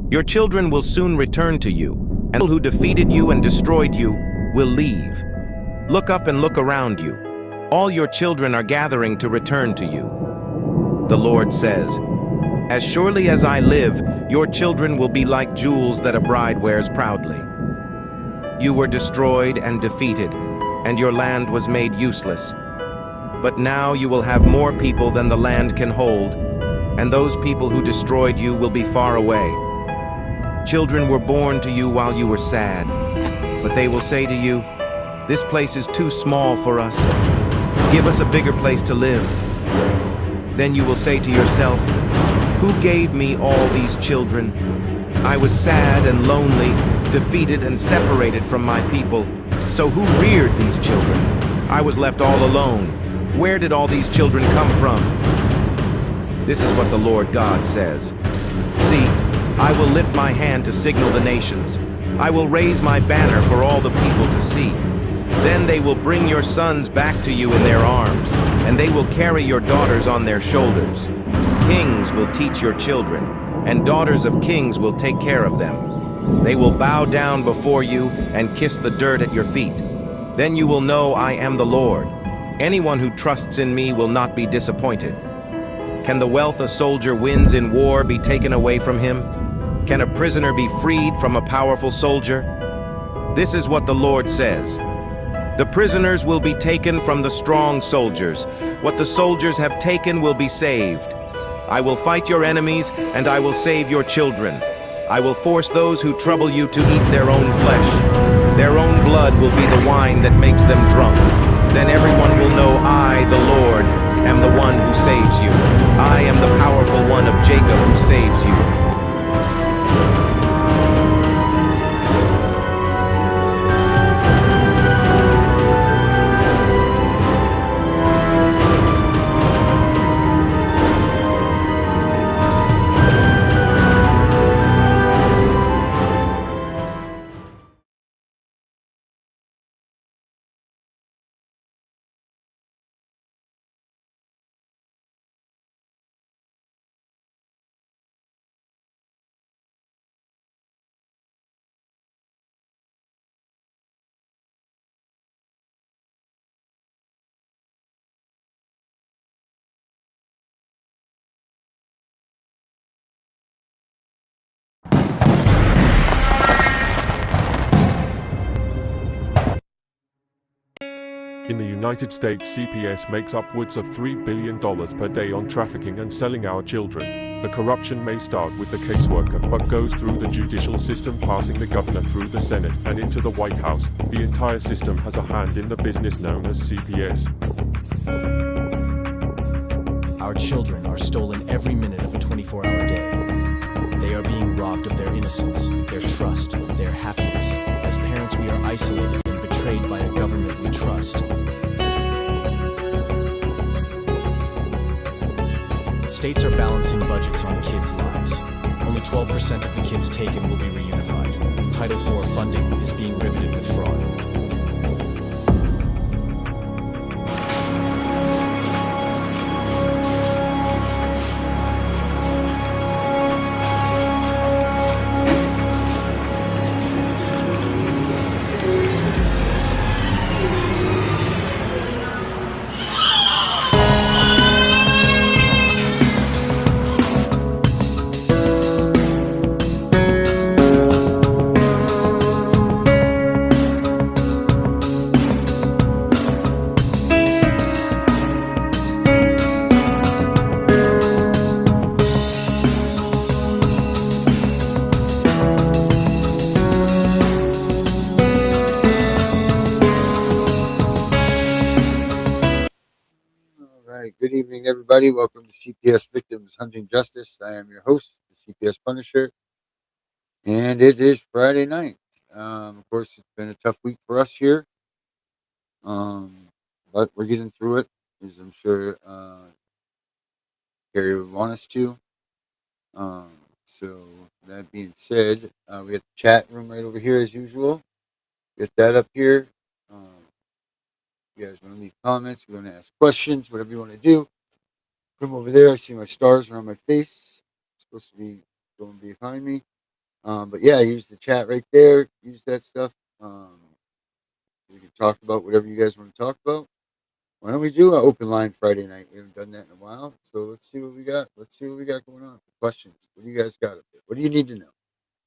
Your children will soon return to you, and who defeated you and destroyed you will leave. Look up and look around you. All your children are gathering to return to you. The Lord says, "As surely as I live, your children will be like jewels that a bride wears proudly." You were destroyed and defeated, and your land was made useless. But now you will have more people than the land can hold, and those people who destroyed you will be far away. Children were born to you while you were sad, but they will say to you, "This place is too small for us. Give us a bigger place to live." Then you will say to yourself, "Who gave me all these children? I was sad and lonely, defeated and separated from my people. So who reared these children? I was left all alone. Where did all these children come from?" This is what the Lord God says. "See, I will lift my hand to signal the nations. I will raise my banner for all the people to see. Then they will bring your sons back to you in their arms, and they will carry your daughters on their shoulders. Kings will teach your children, and daughters of kings will take care of them. They will bow down before you and kiss the dirt at your feet. Then you will know I am the Lord. Anyone who trusts in me will not be disappointed. Can the wealth a soldier wins in war be taken away from him? Can a prisoner be freed from a powerful soldier? This is what the Lord says. The prisoners will be taken from the strong soldiers. What the soldiers have taken will be saved. I will fight your enemies, and I will save your children. I will force those who trouble you to eat their own flesh. Their own blood will be the wine that makes them drunk. Then everyone will know I, the Lord, am the one who saves you. I am the powerful one of Jacob who saves you." In the United States, CPS makes upwards of $3 billion per day on trafficking and selling our children. The corruption may start with the caseworker, but goes through the judicial system, passing the governor through the Senate and into the White House. The entire system has a hand in the business known as CPS. Our children are stolen every minute of a 24-hour day. They are being robbed of their innocence, their trust, their happiness. As parents, we are isolated and betrayed by a government we trust. States are balancing budgets on kids' lives. Only 12% of the kids taken will be reunified. Title IV funding is being riveted with fraud. Good evening, everybody. Welcome to CPS Victims Hunting Justice. I am your host, the CPS Punisher, and it is Friday night. Of course, it's been a tough week for us here, but we're getting through it, as I'm sure Gary would want us to. So, that being said, we got the chat room right over here, as usual. Get that up here. You guys want to leave comments, you want to ask questions, whatever you want to do. From over there, I see my stars around my face. It's supposed to be going behind me. But yeah, use the chat right there. Use that stuff. We can talk about whatever you guys want to talk about. Why don't we do an open line Friday night? We haven't done that in a while, so let's see what we got. Let's see what we got going on. Questions? What do you guys got up there? What do you need to know?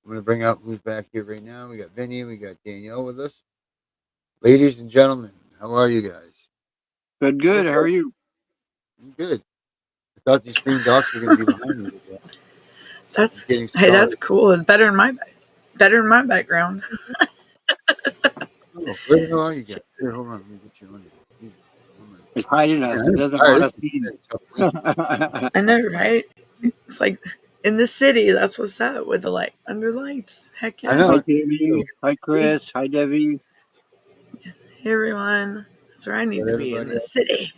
I'm going to bring out who's back here right now. We got Vinny, we got Danielle with us. Ladies and gentlemen, how are you guys? Good. Okay. How are you? I'm good. I thought these green dots were going to be behind me. That's Getting hey, that's started. cool. It's better in my background. Oh, where the hell are you guys? Here, hold on. Let me get you on here. Jesus, It's hiding us. It doesn't all right, want this us is seeing. a tough week. I know, right? It's like in the city. That's what's up with the light under lights. Heck I yeah! know. Hi, Jamie. Hi, Chris. Hi, Debbie. Hey everyone, that's where I need Let to be in everybody the else. city.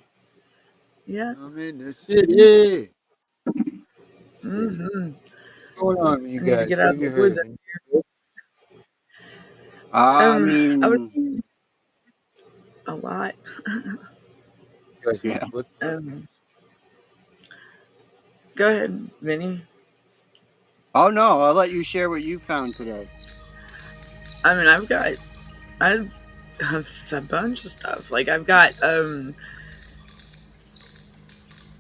Yeah. I'm in the city. City. Mm-hmm. What's going on with you I need to guys? get What out have of you the wood. heard? You I I was mean, a lot. guys want yeah. to flip? Um, go ahead, Vinny. Oh, no. I'll let you share what you found today. I mean, I've a bunch of stuff. Like I've got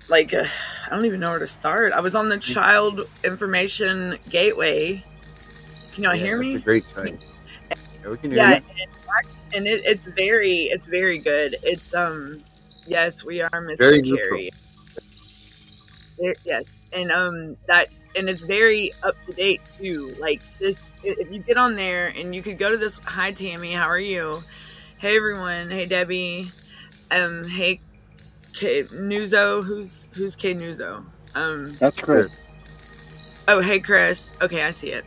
like I don't even know where to start. I was on the Child Information Gateway. Can y'all Yeah, hear that's a me? great site. Yeah, we can hear Yeah, you. and it's very good. It's yes, we are Very missing neutral. Carrie. Yes, and that and it's very up to date too. Like this, if you get on there and you could go to this. Hi Tammy, how are you? Hey everyone. Hey Debbie. Hey K Nuzo. Who's K Nuzo? That's Chris. Chris. Oh hey Chris. Okay, I see it.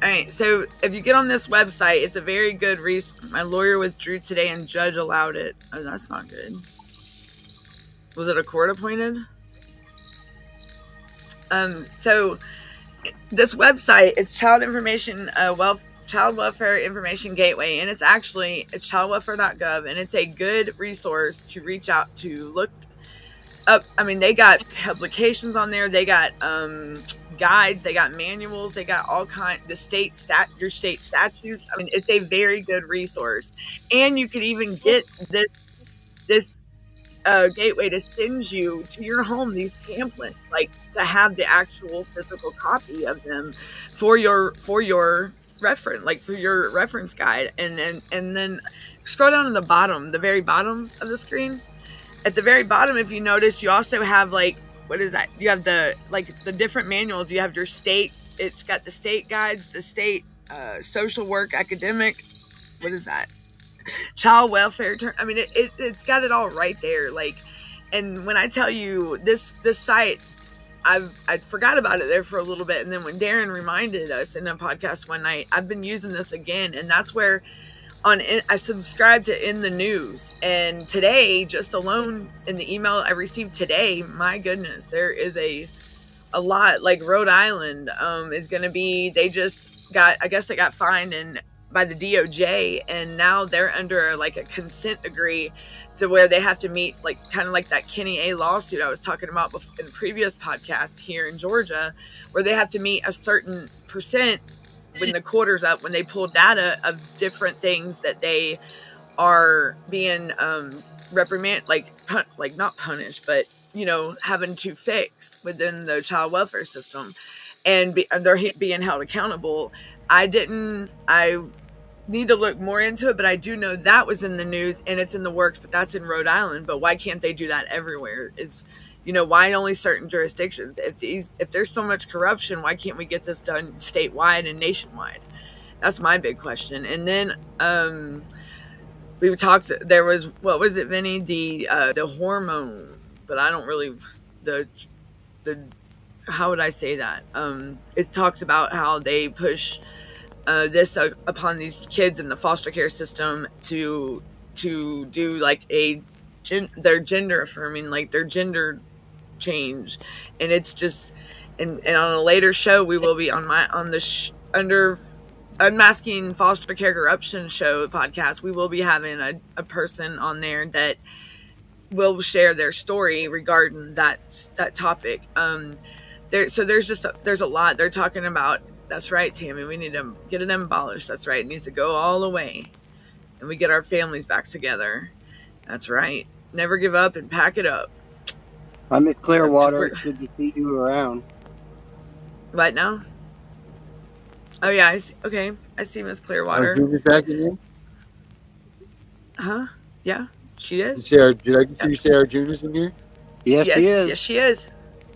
All right, so if you get on this website, it's a very good resource. My lawyer withdrew today and judge allowed it. Oh, that's not good. Was it a court appointed? So this website, it's Child Welfare Information Gateway, and it's childwelfare.gov, and it's a good resource to reach out to look up. I mean, they got publications on there, they got guides, they got manuals, they got all kind your state statutes. I mean, it's a very good resource, and you could even get this gateway to send you to your home these pamphlets, like to have the actual physical copy of them for your reference, like for your reference guide, and then scroll down to the bottom, the very bottom of the screen. At the very bottom, if you notice, you also have like, what is that? You have the different manuals. You have your state. It's got the state guides, the state social work, academic. What is that? Child welfare. I mean, it's got it all right there. Like, and when I tell you this site, I forgot about it there for a little bit, and then when Darren reminded us in a podcast one night, I've been using this again, and that's where I subscribed to In the News, and today, just alone in the email I received today, my goodness, there is a lot. Like Rhode Island is going to be, they just got, I guess they got fined and by the DOJ, and now they're under like a consent decree to where they have to meet, like kind of like that Kenny A lawsuit I was talking about in the previous podcast here in Georgia, where they have to meet a certain percent when the quarter's up, when they pull data of different things that they are being like not punished, but having to fix within the child welfare system, and they're being held accountable. I need to look more into it, but I do know that was in the news and it's in the works, but that's in Rhode Island. But why can't they do that everywhere? Is why only certain jurisdictions? If there's so much corruption, why can't we get this done statewide and nationwide? That's my big question. And then we talked, there was, what was it, Vinny? The hormone, but I don't really, the how would I say that? It talks about how they push this upon these kids in the foster care system to do like their gender affirming, like their gender change, and it's just, and on a later show we will be on under Unmasking Foster Care Corruption show podcast, we will be having a person on there that will share their story regarding that topic. There's a lot they're talking about. That's right, Tammy. We need to get it abolished. That's right. It needs to go all away. And we get our families back together. That's right. Never give up and pack it up. I miss Clearwater. It's good to see you around. What now? Oh yeah, I see. Okay, I see Miss Clearwater. Junior's back in here? Huh? Yeah, she is. Did I just hear you say Arjuna's in here? Yes, she is. Yes, she is.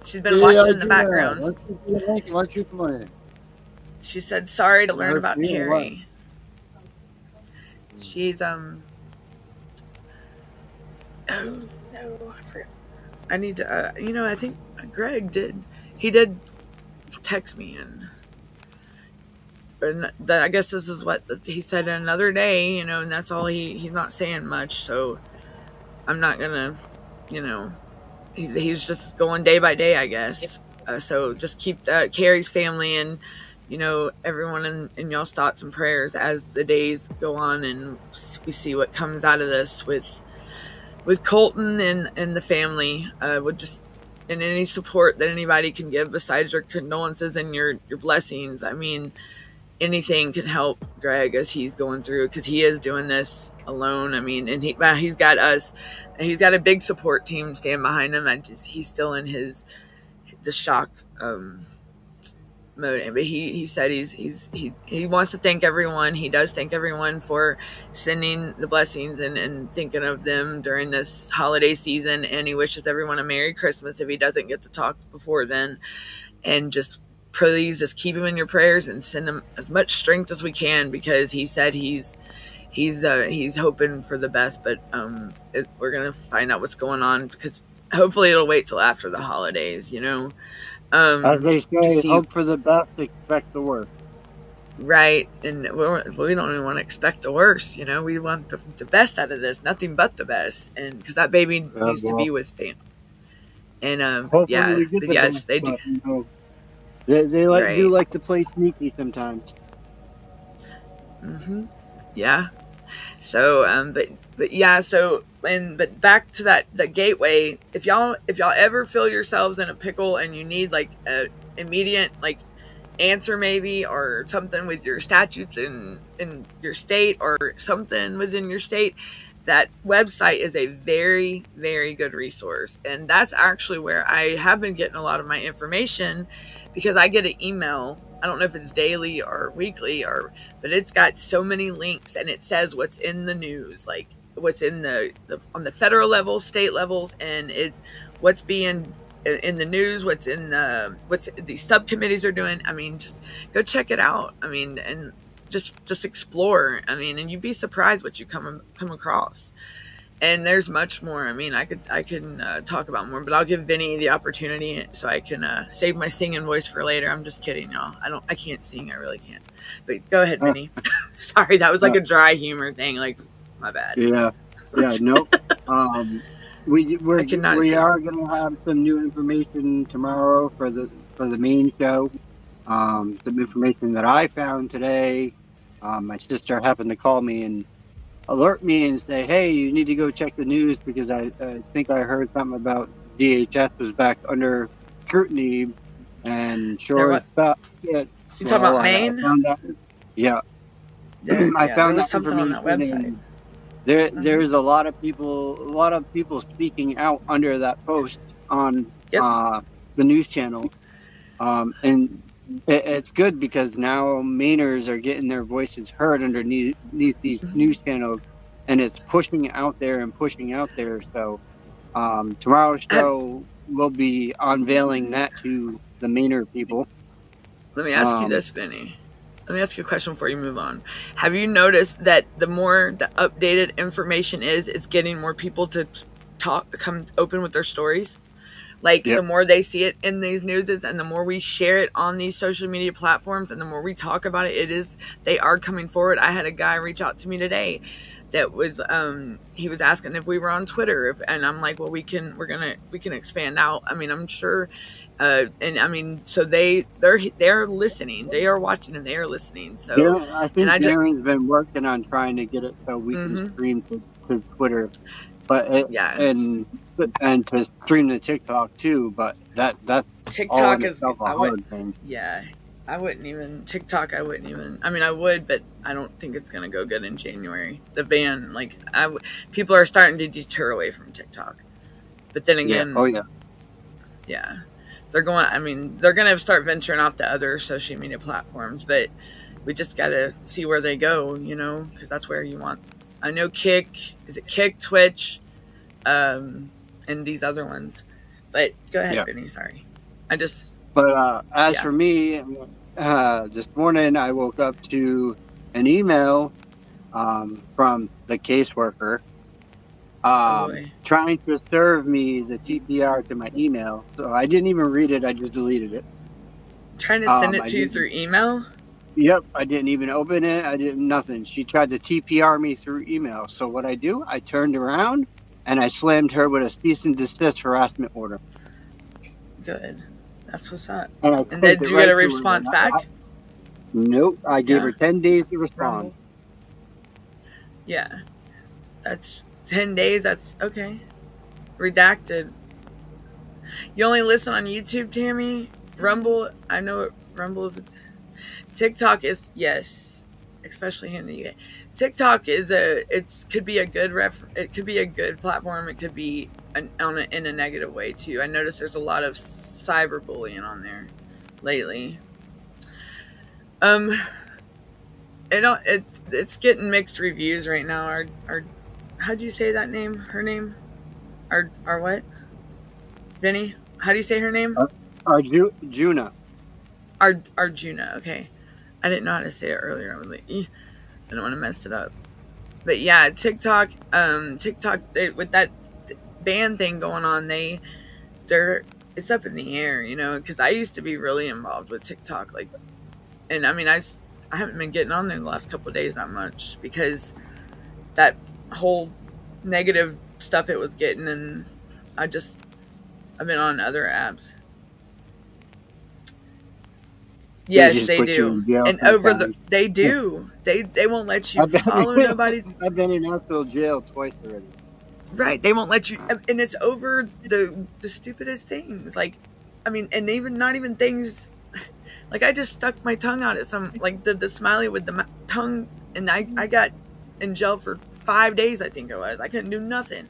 She's been watching in the background. Why don't you come on in? She said sorry to learn about Carrie. She's Oh no, I forgot. I need to. I think Greg did. He did text me and I guess this is what he said another day. And that's all he's not saying much. So I'm not gonna. He's just going day by day, I guess. So just keep Carrie's family and everyone in y'all's thoughts and prayers as the days go on and we see what comes out of this with Colton and the family. With just and any support that anybody can give besides your condolences and your blessings. I mean, anything can help Greg as he's going through, because he is doing this alone. I mean, and he's got us. He's got a big support team stand behind him. He's still in the shock mode. But he said he wants to thank everyone. He does thank everyone for sending the blessings and thinking of them during this holiday season. And he wishes everyone a Merry Christmas if he doesn't get to talk before then. And just please just keep him in your prayers and send him as much strength as we can, because he said he's hoping for the best, but we're gonna find out what's going on, because hopefully it'll wait till after the holidays. As they say, hope for the best, expect the worst. Right, and we don't even want to expect the worst. We want the best out of this, nothing but the best, and because that baby needs to be with family. And yes, they do. They do like to play sneaky sometimes. Mm-hmm. Yeah. So, but yeah. So, but back to that gateway. If y'all ever feel yourselves in a pickle and you need like a immediate answer maybe, or something with your statutes in your state, or something within your state, that website is a very, very good resource. And that's actually where I have been getting a lot of my information, because I get an email. I don't know if it's daily or weekly, but it's got so many links, and it says what's in the news, like what's in on the federal level, state levels, and what's being in the news, what's these subcommittees are doing. I mean, just go check it out. I mean, and just explore. I mean, and you'd be surprised what you come across. And there's much more. I mean, I can talk about more, but I'll give Vinny the opportunity so I can save my singing voice for later. I'm just kidding, y'all. I can't sing. I really can't. But go ahead, Vinny. Sorry, that was like a dry humor thing. My bad. Yeah. Nope. We are going to have some new information tomorrow for the main show. Some information that I found today. My sister happened to call me and alert me and say, "Hey, you need to go check the news, because I think I heard something about DHS was back under scrutiny." And sure as fuck, you talking about Maine? Yeah. I found that something on that website. There's a lot of people speaking out under that post on the news channel, and it's good, because now Mainers are getting their voices heard underneath these news channels, and it's pushing out there. So tomorrow's show will be unveiling that to the Mainer people. Let me ask you this, Vinny. Let me ask you a question before you move on. Have you noticed that the more the updated information is, it's getting more people to come open with their stories? The more they see it in these newses, and the more we share it on these social media platforms, and the more we talk about it, they are coming forward. I had a guy reach out to me today that was he was asking if we were on Twitter, and I'm like, well, we can expand out. I mean, I'm sure, and I mean, so they're listening, they are watching, and they are listening. So yeah, I think Darren's been working on trying to get it so we can stream to Twitter, but and to stream the TikTok too. But that's TikTok is a hard thing. Yeah. I wouldn't even TikTok. I wouldn't even. I mean, I would, but I don't think it's gonna go good in January. The ban, like, people are starting to deter away from TikTok. But then Yeah. again, Oh yeah. yeah, they're going. I mean, they're gonna start venturing off to other social media platforms, but we just gotta see where they go, you know, because that's where you want. I know Kick. Is it Kick, Twitch, and these other ones? But go ahead, Yeah. Vinny. Sorry, I just. But as Yeah. for me, this morning I woke up to an email from the caseworker trying to serve me the TPR to my email. So I didn't even read it. I just deleted it. Trying to send it to you through email? Yep. I didn't even open it. I didn't nothing. She tried to TPR me through email. So what I do, I turned around and I slammed her with a cease and desist harassment order. Good. That's what's up. And then did you get a response back? Nope. I gave her 10 days to respond. Rumble. Yeah. That's 10 days. That's okay. Redacted. You only listen on YouTube, Tammy? Rumble, I know Rumble is. TikTok is, yes, especially in the UK. TikTok is could be a good it could be a good platform. It could be in a negative way too. I noticed there's a lot of cyberbullying on there lately. It's getting mixed reviews right now. Our how do you say that name? Her name? Our what? Vinny? How do you say her name? Juna. Arjuna. Okay, I didn't know how to say it earlier. I was like, I don't want to mess it up. But yeah, TikTok. With that ban thing going on, it's up in the air, you know. Because I used to be really involved with TikTok, like, and I mean, I haven't been getting on there the last couple of days that much because that whole negative stuff it was getting, and I've been on other apps. Yes, they do. And they do. They won't let you follow nobody. I've been in actual jail twice already. Right. They won't let you, and it's over the stupidest things. Like, I mean, and even not even things. Like, I just stuck my tongue out at some, like the smiley with the tongue, and I got in jail for 5 days. I think it was. I couldn't do nothing.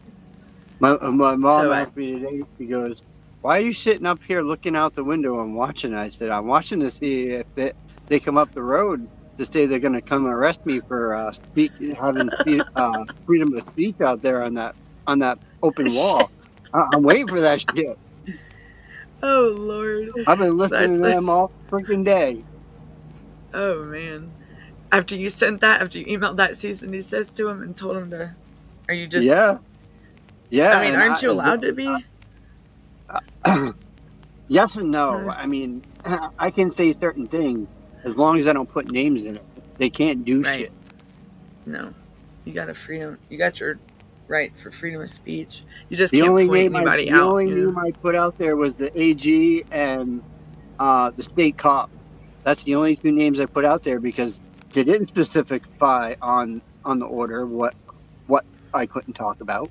My mom asked me today. She goes, "Why are you sitting up here looking out the window and watching?" I said, "I'm watching to see if they come up the road to say they're going to come arrest me for having freedom of speech out there on that open wall." I'm waiting for that shit. Oh Lord! I've been listening to them all freaking day. Oh man! After you emailed that cease and desist to him and told him to, are you just? Yeah. I mean, aren't you allowed to be? Yes and no. I mean, I can say certain things as long as I don't put names in it. They can't do shit. No, you got freedom. You got your right for freedom of speech. You just can't point anybody out. The only name I put out there was the AG and the state cop. That's the only two names I put out there because they didn't specify on the order what I couldn't talk about.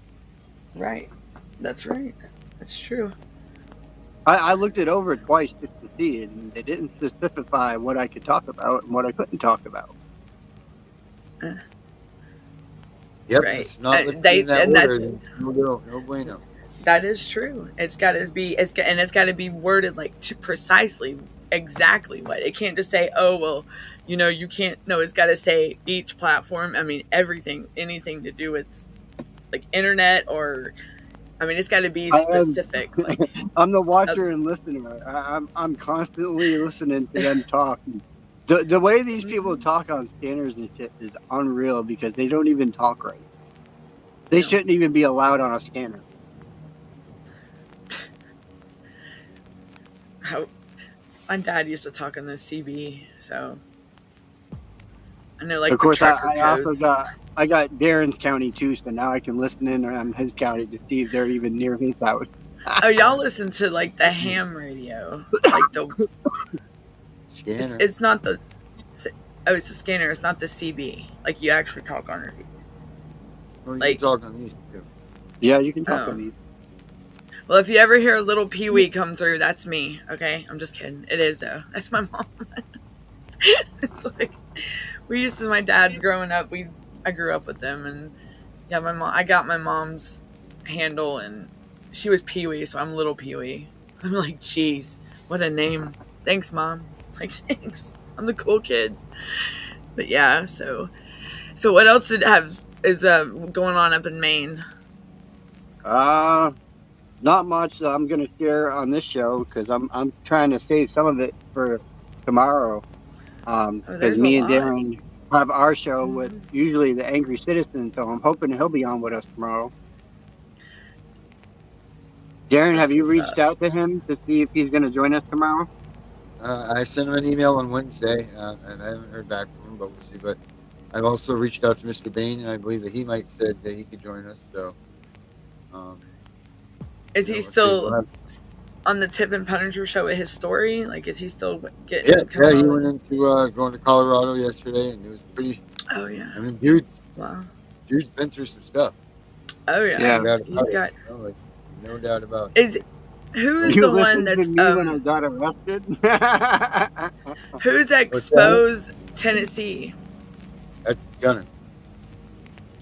Right. That's right. That's true. I looked it over twice just to see it, and they didn't specify what I could talk about and what I couldn't talk about. Yep, right. It's not no bueno. That is true. It's got to be worded like precisely, exactly what. It can't just say, "Oh well, you know, you can't." No, it's got to say each platform. I mean, everything, anything to do with like internet or. I mean, it's got to be specific. I'm the watcher and listener. I'm constantly listening to them talk. The way these people talk on scanners and shit is unreal because they don't even talk right. They shouldn't even be allowed on a scanner. My dad used to talk on the CB, so I know. Like, of course, I got Darren's county too, so now I can listen in on his county to see if they're even near his house. Oh, y'all listen to like the ham radio, like the scanner. It's not the. Oh, it's the scanner. It's not the CB. Like, you actually talk on the CB. Well, you can talk on these too. Yeah, you can talk on these. Well, if you ever hear a little Pee-wee come through, that's me. Okay, I'm just kidding. It is though. That's my mom. Like, we used to, my dad growing up, I grew up with them, and yeah, I got my mom's handle, and she was Pee-wee, so I'm Little Pee-wee. I'm like, geez, what a name. Thanks, Mom. Like, thanks. I'm the cool kid. But yeah, so what else is going on up in Maine? Not much that I'm going to share on this show because I'm trying to save some of it for tomorrow. Because There's a me and lot. Darren have our show with usually the Angry Citizen, so I'm hoping he'll be on with us tomorrow. Darren, have you reached out to him to see if he's going to join us tomorrow? I sent him an email on Wednesday, and I haven't heard back from him, but we'll see. But I've also reached out to Mr. Bain, and I believe that he might said that he could join us. So, is he still on the Tip and Punisher show with his story? Like, is he still getting? Yeah, he went into going to Colorado yesterday, and it was pretty. Oh yeah. I mean, dude's been through some stuff. Oh yeah. He's got. Like, no doubt about it. Who's the one that's when I got arrested? Who's exposed Tennessee? That's Gunner.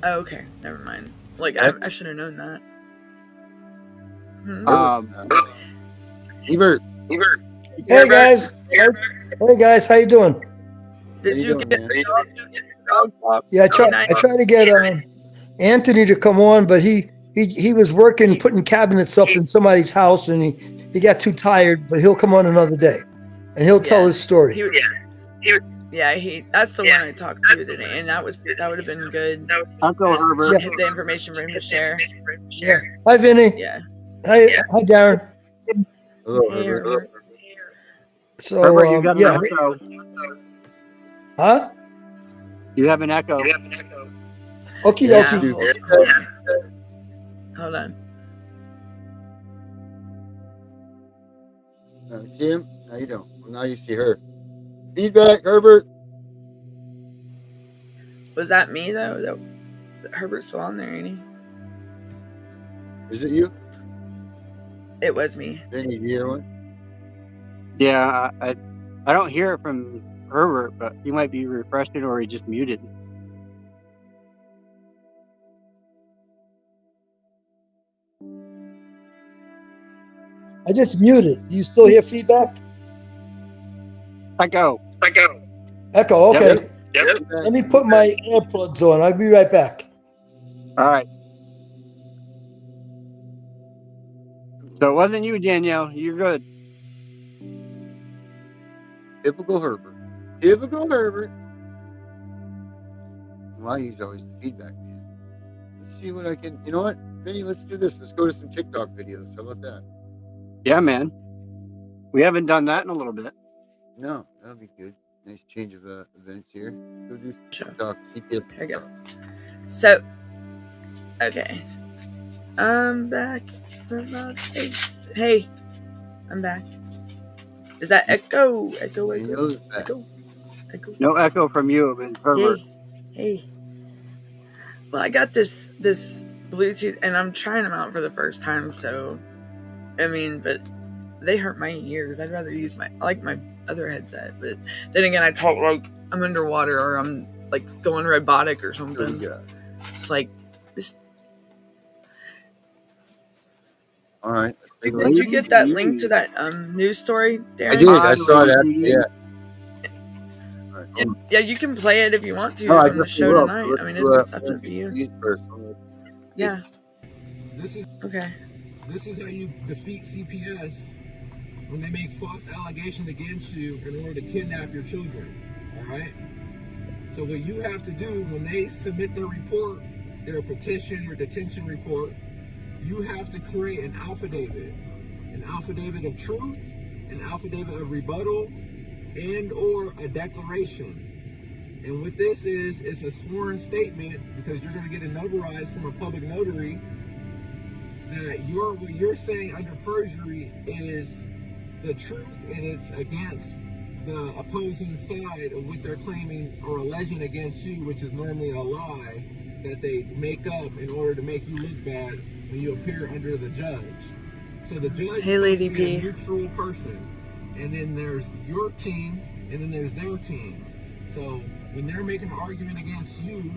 Oh, okay, never mind. Like, I should have known that. Ebert. Hey guys. Hey guys, how you doing? Did you get? Yeah, I tried to get Anthony to come on, but he was working putting cabinets up in somebody's house, and he got too tired. But he'll come on another day, and he'll tell his story. That's the one I talked to today, and that would have been good. Uncle Herbert. The information for him to share. Yeah. Hi, Vinny. Yeah. Hi, Darren. Hello, Hey, Herbert. So, Herbert, you got an echo. Huh? You have an echo. Okie dokie. Hold on. Now you see him? Now you don't. Well, now you see her. Feedback, Herbert. Was that me though? Herbert's still on there, ain't he? Is it you? It was me. Vinny, do you hear one? Yeah, I don't hear it from Herbert, but he might be refreshing or he just muted. I just muted. Do you still hear feedback? Echo. Echo, okay. Yep. Let me put my AirPlugs on. I'll be right back. All right. So it wasn't you, Danielle. You're good. Typical Herbert. Why he's always the feedback man. Let's see what I can. You know what, Vinny? Let's do this. Let's go to some TikTok videos. How about that? Yeah, man. We haven't done that in a little bit. No, that'll be good. Nice change of events here. Go do TikTok. CPS. There you go. So, okay. I'm back from my face. Hey, I'm back. Is that echo? Echo. No echo from you, but Herbert. Hey. Well, I got this Bluetooth, and I'm trying them out for the first time. So, I mean, but they hurt my ears. I'd rather use my other headset. But then again, I talk like I'm underwater or I'm like going robotic or something. It's like this. All right. Did you get that link to that news story, Darren? I did. I saw that. Yeah. Yeah, you can play it if you want to on the show tonight. I mean, that's up to you. Yeah. Okay. This is how you defeat CPS when they make false allegations against you in order to kidnap your children. All right. So what you have to do when they submit their report, their petition or detention report, you have to create an affidavit of truth, an affidavit of rebuttal, and or a declaration. And what this is, it's a sworn statement because you're going to get it notarized from a public notary that what you're saying under perjury is the truth and it's against the opposing side of what they're claiming or alleging against you, which is normally a lie that they make up in order to make you look bad when you appear under the judge. So the judge is a neutral person. And then there's your team, and then there's their team. So when they're making an argument against you,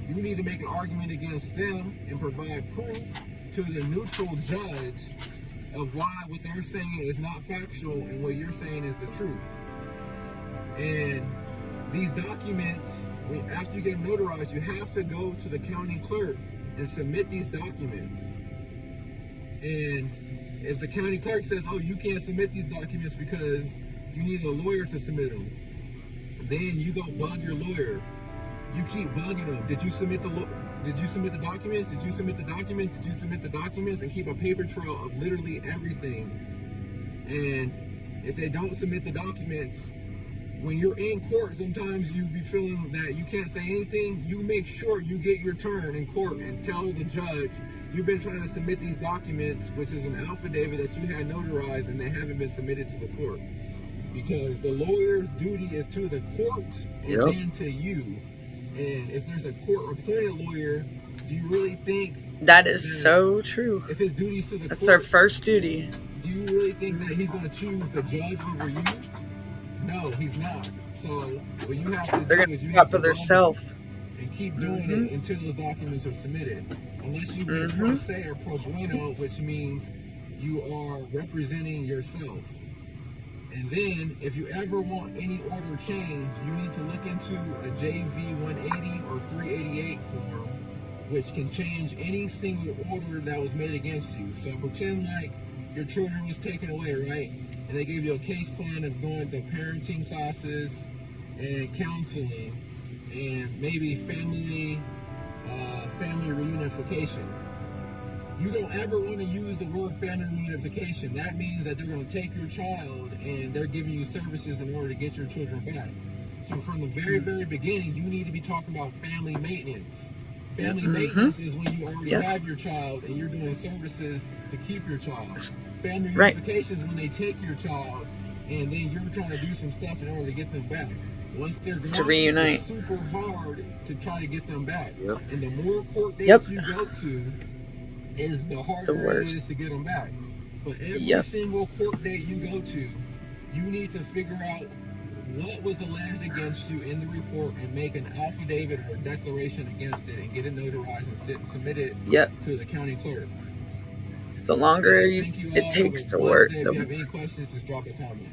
you need to make an argument against them and provide proof to the neutral judge of why what they're saying is not factual and what you're saying is the truth. And these documents, after you get them notarized, you have to go to the county clerk and submit these documents. And if the county clerk says, oh, you can't submit these documents because you need a lawyer to submit them, then you go bug your lawyer. You keep bugging them. Did you submit the documents? Did you submit the documents? Did you submit the documents? And keep a paper trail of literally everything. And if they don't submit the documents, when you're in court, sometimes you be feeling that you can't say anything. You make sure you get your turn in court and tell the judge, you've been trying to submit these documents, which is an affidavit that you had notarized, and they haven't been submitted to the court. Because the lawyer's duty is to the court and then to you. And if there's a court-appointed lawyer, do you really think that is so true? If his duty's to the That's court, their first duty. Do you really think that he's going to choose the judge over you? No, he's not. So what you have to do is you have to for themselves and keep doing it until those documents are submitted. Unless you be pro se or pro bono, which means you are representing yourself. And then, if you ever want any order changed, you need to look into a JV 180 or 388 form, which can change any single order that was made against you. So pretend like your children was taken away, right? And they gave you a case plan of going to parenting classes and counseling and maybe family reunification. You don't ever want to use the word family reunification. That means that they're going to take your child and they're giving you services in order to get your children back. So from the very, very beginning, you need to be talking about family maintenance. Family maintenance is when you already have your child and you're doing services to keep your child. Family reunification is when they take your child and then you're trying to do some stuff in order to get them back. Once they're gone, to reunite, it's super hard to try to get them back. And the more court dates you go to, is the harder it is to get them back. But every single court date you go to, you need to figure out what was alleged against you in the report and make an affidavit or a declaration against it and get it notarized and submit it to the county clerk. The longer it takes to work. If you have any questions, just drop a comment.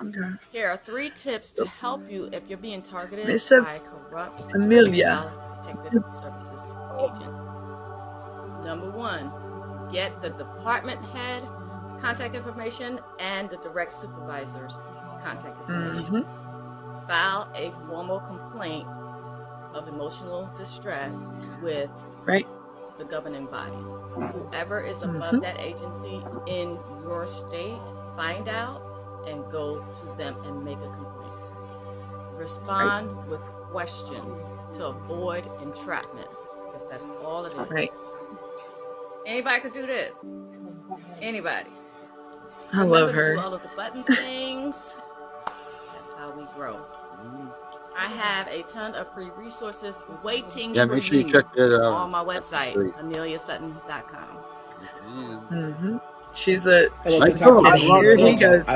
Okay. Here are 3 tips to help you if you're being targeted by a corrupt Child Protective Services agent. Number 1, get the department head contact information and the direct supervisor's contact information. File a formal complaint of emotional distress with the governing body. Whoever is above that agency in your state, find out and go to them and make a complaint. Respond with questions to avoid entrapment, because that's all it is. Anybody could do this. Anybody. I love her. Do all of the button things. That's how we grow. I have a ton of free resources waiting for make sure you check that out on my website, ameliasutton.com. She's a. I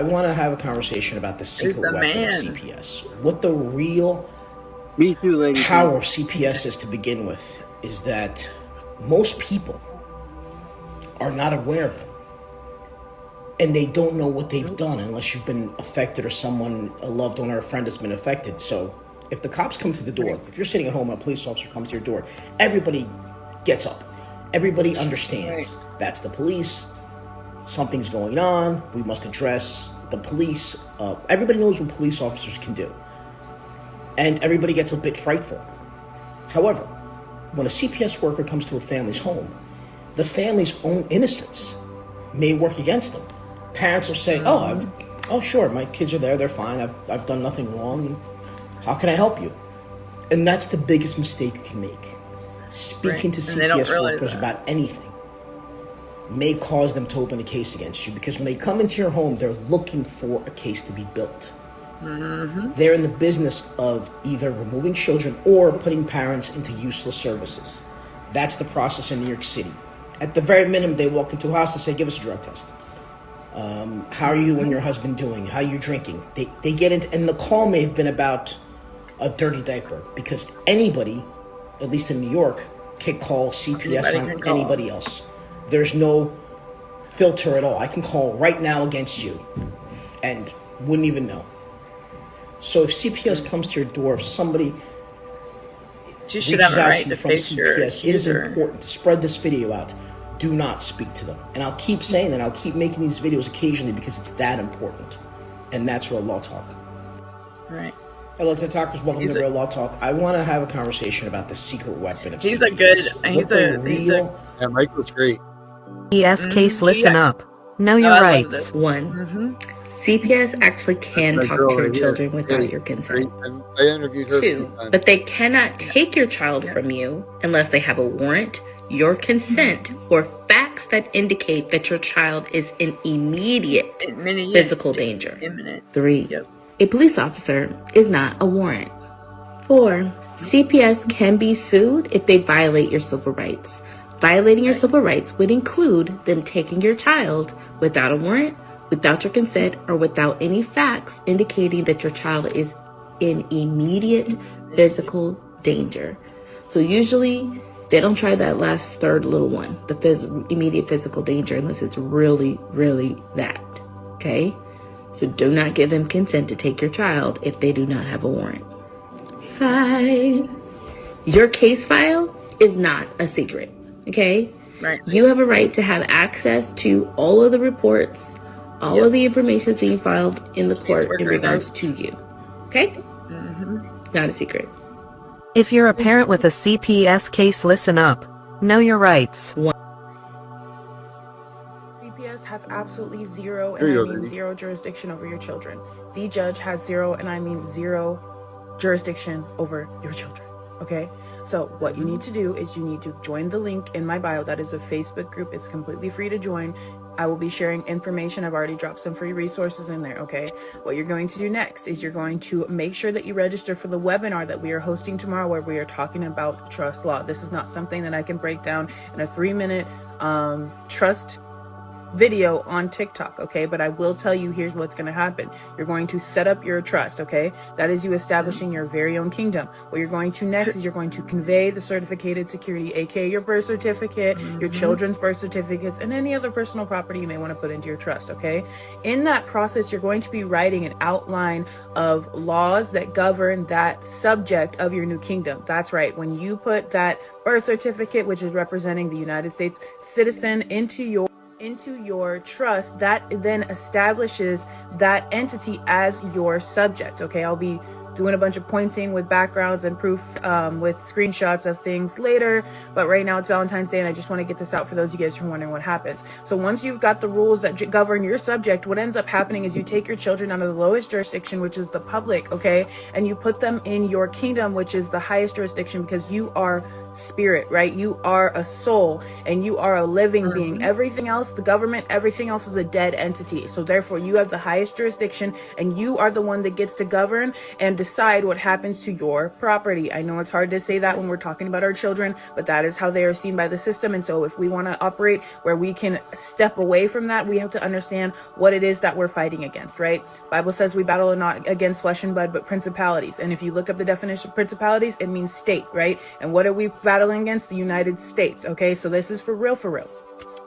want to have a conversation about the secret weapon of CPS. What the real power of CPS is to begin with is that most people are not aware of them. And they don't know what they've done unless you've been affected or someone, a loved one or a friend has been affected. So if the cops come to the door, if you're sitting at home and a police officer comes to your door, everybody gets up. Everybody understands. That's the police. Something's going on. We must address the police. Everybody knows what police officers can do. And everybody gets a bit frightful. However, when a CPS worker comes to a family's home, the family's own innocence may work against them. Parents will say, oh, sure, my kids are there, they're fine, I've done nothing wrong, how can I help you? And that's the biggest mistake you can make. Speaking to CPS workers about anything may cause them to open a case against you, because when they come into your home, they're looking for a case to be built. They're in the business of either removing children or putting parents into useless services. That's the process in New York City. At the very minimum, they walk into a house and say, give us a drug test. How are you and your husband doing? How are you drinking? They get into, and the call may have been about a dirty diaper, because anybody, at least in New York, can call CPS on anybody else. There's no filter at all. I can call right now against you and wouldn't even know. So if CPS comes to your door, if somebody reaches out to you from CPS, it is important to spread this video out. Do not speak to them. And I'll keep saying that. I'll keep making these videos occasionally because it's that important. And that's Real Law Talk. Right. Hello, TikTokers. Welcome to Real Law Talk. I want to have a conversation about the secret weapon of CPS. Yeah, Michael's great. CPS case, listen up. Know your rights. 1. CPS actually can talk to your children without your consent. I interviewed her. 2, but they cannot take your child from you unless they have a warrant, your consent, or facts that indicate that your child is in immediate physical danger. 3, a police officer is not a warrant. 4, CPS can be sued if they violate your civil rights. Violating your civil rights would include them taking your child without a warrant, without your consent, or without any facts indicating that your child is in immediate physical danger. So usually they don't try that last third little one, the immediate physical danger, unless it's really, really that. Okay? So do not give them consent to take your child if they do not have a warrant. 5, your case file is not a secret. Okay? Right. You have a right to have access to all of the reports, all of the information being filed in the court in regards to you. Okay? Not a secret. If you're a parent with a CPS case, listen up. Know your rights. CPS has absolutely zero, and I mean zero, jurisdiction over your children. The judge has zero, and I mean zero, jurisdiction over your children. Okay? So what you need to do is you need to join the link in my bio. That is a Facebook group. It's completely free to join. I will be sharing information. I've already dropped some free resources in there, okay? What you're going to do next is you're going to make sure that you register for the webinar that we are hosting tomorrow, where we are talking about trust law. This is not something that I can break down in a 3-minute trust video on TikTok, okay? But I will tell you, here's what's going to happen. You're going to set up your trust, okay? That is you establishing your very own kingdom. What you're going to next is you're going to convey the certificated security, aka your birth certificate, your children's birth certificates, and any other personal property you may want to put into your trust, okay? In that process, you're going to be writing an outline of laws that govern that subject of your new kingdom. That's right. When you put that birth certificate, which is representing the United States citizen, into your trust, that then establishes that entity as your subject. Okay, I'll be doing a bunch of pointing with backgrounds and proof with screenshots of things later, but right now it's Valentine's Day and I just want to get this out for those of you guys who are wondering what happens. So once you've got the rules that govern your subject, what ends up happening is you take your children out of the lowest jurisdiction, which is the public, okay, and you put them in your kingdom, which is the highest jurisdiction, because you are spirit, right? You are a soul and you are a living being. Everything else, the government, everything else is a dead entity. So therefore you have the highest jurisdiction and you are the one that gets to govern and decide what happens to your property. I know it's hard to say that when we're talking about our children, but that is how they are seen by the system. And so if we want to operate where we can step away from that, we have to understand what it is that we're fighting against, right? Bible says we battle not against flesh and blood, but principalities. And if you look up the definition of principalities, it means state, right? And what are we battling against? The United States. Okay, so this is for real, for real.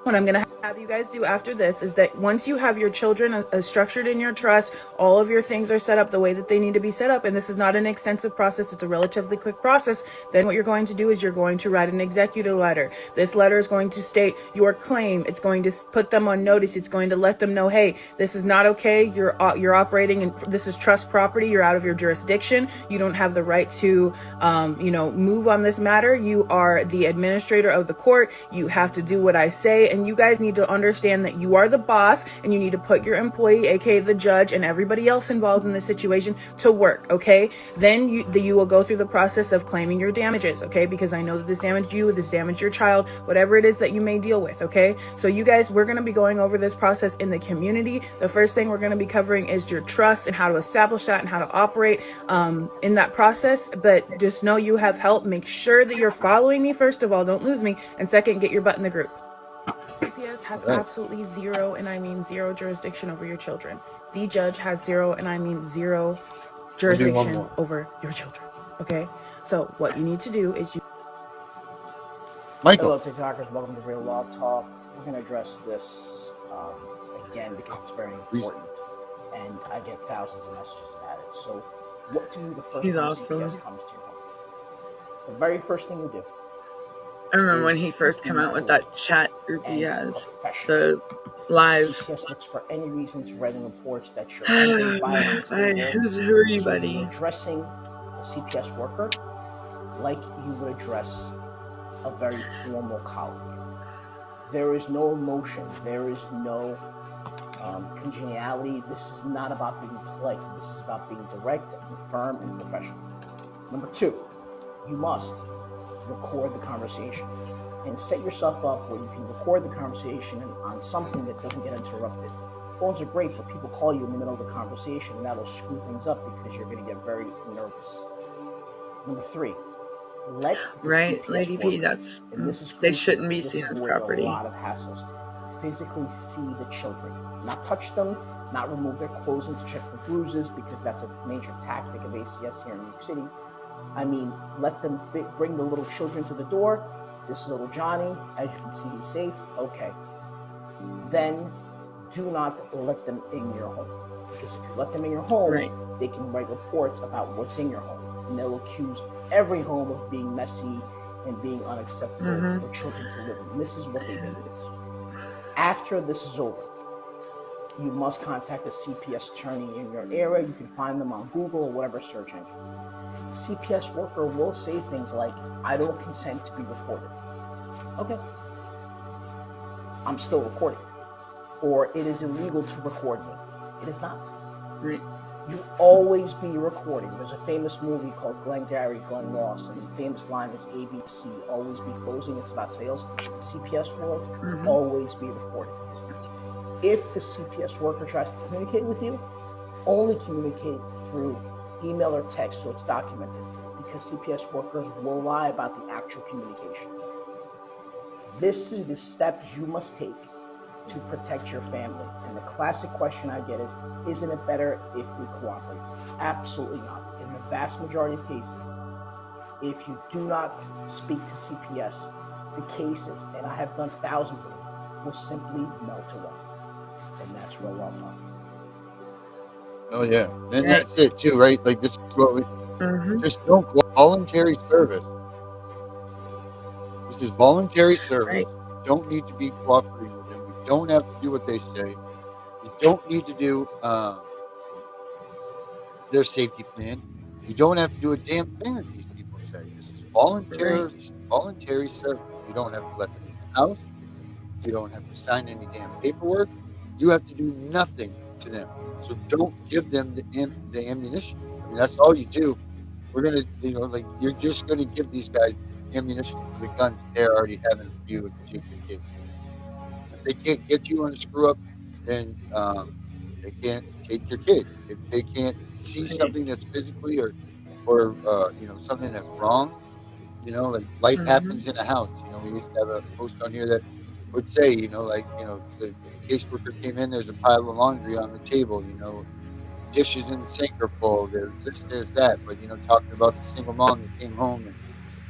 What I'm going to have you guys do after this is that once you have your children structured in your trust, all of your things are set up the way that they need to be set up, and this is not an extensive process, it's a relatively quick process, then what you're going to do is you're going to write an executive letter. This letter is going to state your claim. It's going to put them on notice. It's going to let them know, hey, this is not okay. You're operating and this is trust property. You're out of your jurisdiction. You don't have the right to move on this matter. You are the administrator of the court. You have to do what I say, and you guys need to understand that you are the boss and you need to put your employee, aka the judge, and everybody else involved in this situation to work, okay? Then you will go through the process of claiming your damages, okay? Because I know that this damaged you, this damaged your child, whatever it is that you may deal with, okay? So you guys, we're going to be going over this process in the community. The first thing we're going to be covering is your trust and how to establish that and how to operate in that process. But just know you have help. Make sure that you're following me, first of all, don't lose me, and second, get your butt in the group. CPS has absolutely zero, and I mean zero, jurisdiction over your children. The judge has zero, and I mean zero, jurisdiction over your children. Okay? So what you need to do is you... Michael. Hello, TikTokers. Welcome to Real Law Talk. We're going to address this again because it's very important, and I get thousands of messages about it. So what do the first time CPS comes to your home? The very first thing you do. I remember when he first came out with that chat group he has, the live. CPS looks for any reason to write in reports that you're angry, violent, who are you, buddy? You're addressing a CPS worker like you would address a very formal colleague. There is no emotion. There is no congeniality. This is not about being polite. This is about being direct and firm and professional. Number two, you must record the conversation and set yourself up where you can record the conversation on something that doesn't get interrupted. Phones are great, but people call you in the middle of the conversation, and that'll screw things up because you're going to get very nervous. Number three, let the CPS Lady P, that's they shouldn't be seen as property. A lot of hassles. Physically see the children, not touch them, not remove their clothing to check for bruises, because that's a major tactic of ACS here in New York City. I mean, let them bring the little children to the door. This is little Johnny. As you can see, he's safe. Okay. Then do not let them in your home. Because if you let them in your home, they can write reports about what's in your home. And they'll accuse every home of being messy and being unacceptable for children to live in. And this is what they do. After this is over, you must contact a CPS attorney in your area. You can find them on Google or whatever search engine. CPS worker will say things like, I don't consent to be recorded. Okay. I'm still recording. Or it is illegal to record me. It is not. You always be recording. There's a famous movie called Glengarry Glen Ross, and the famous line is ABC, always be closing. It's about sales. In the CPS world, always be recording. If the CPS worker tries to communicate with you, only communicate through email or text so it's documented, because CPS workers will lie about the actual communication. This is the steps you must take to protect your family. And the classic question I get is, isn't it better if we cooperate? Absolutely not. In the vast majority of cases, if you do not speak to CPS, the cases, and I have done thousands of them, will simply melt away. And that's Real Law Talk. Oh yeah, and that's it too, right? Like this is what we just don't voluntary service. This is voluntary service. You don't need to be cooperating with them. You don't have to do what they say. You don't need to do their safety plan. You don't have to do a damn thing that these people say. This is voluntary service. You don't have to let them in the house. You don't have to sign any damn paperwork. You have to do nothing to them. So don't give them the ammunition. I mean, that's all you do. We're going to, you're just going to give these guys ammunition for the guns they're already having for you to take your case. If they can't get you on a screw up, then they can't take your kid. If they can't see something that's physically or something that's wrong, like life happens in a house. We used to have a post on here that would say, the caseworker came in, there's a pile of laundry on the table, dishes in the sink are full, there's this, there's that. But, talking about the single mom that came home and,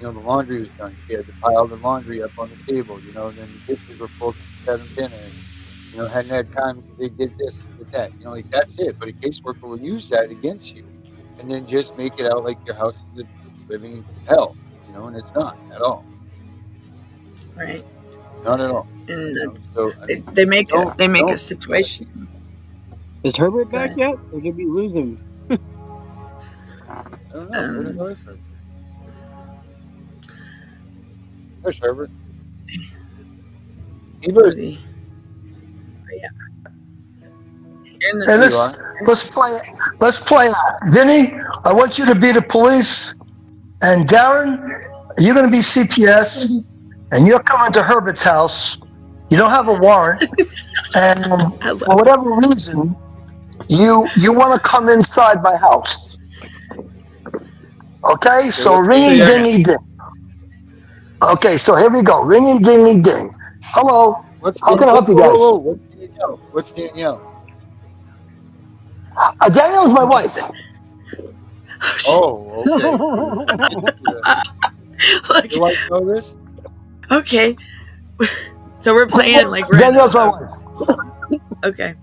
the laundry was done. She had to pile the laundry up on the table, then the dishes were full, she's having dinner and, hadn't had time because they did this and did that. That's it. But a caseworker will use that against you and then just make it out like your house is a living hell, and it's not at all. Right. Not at all. And they make a situation. Is Herbert back yet? Or did we lose him? I don't know. Where the hell is Herbert? There's Herbert. Hey, let's play it. Let's play it. Vinny, I want you to be the police, and Darren, you're going to be CPS, and you're coming to Herbert's house. You don't have a warrant, and for whatever reason, you want to come inside my house. Okay, so ringy dingy ding. Okay, so here we go. Ringy dingy ding. Hello. How can I help you guys? Whoa, what's Danielle? What's Danielle? Danielle's my wife. Oh, okay. Look. You like to know this? Okay. So we're playing like we're Danielle's my wife. Okay.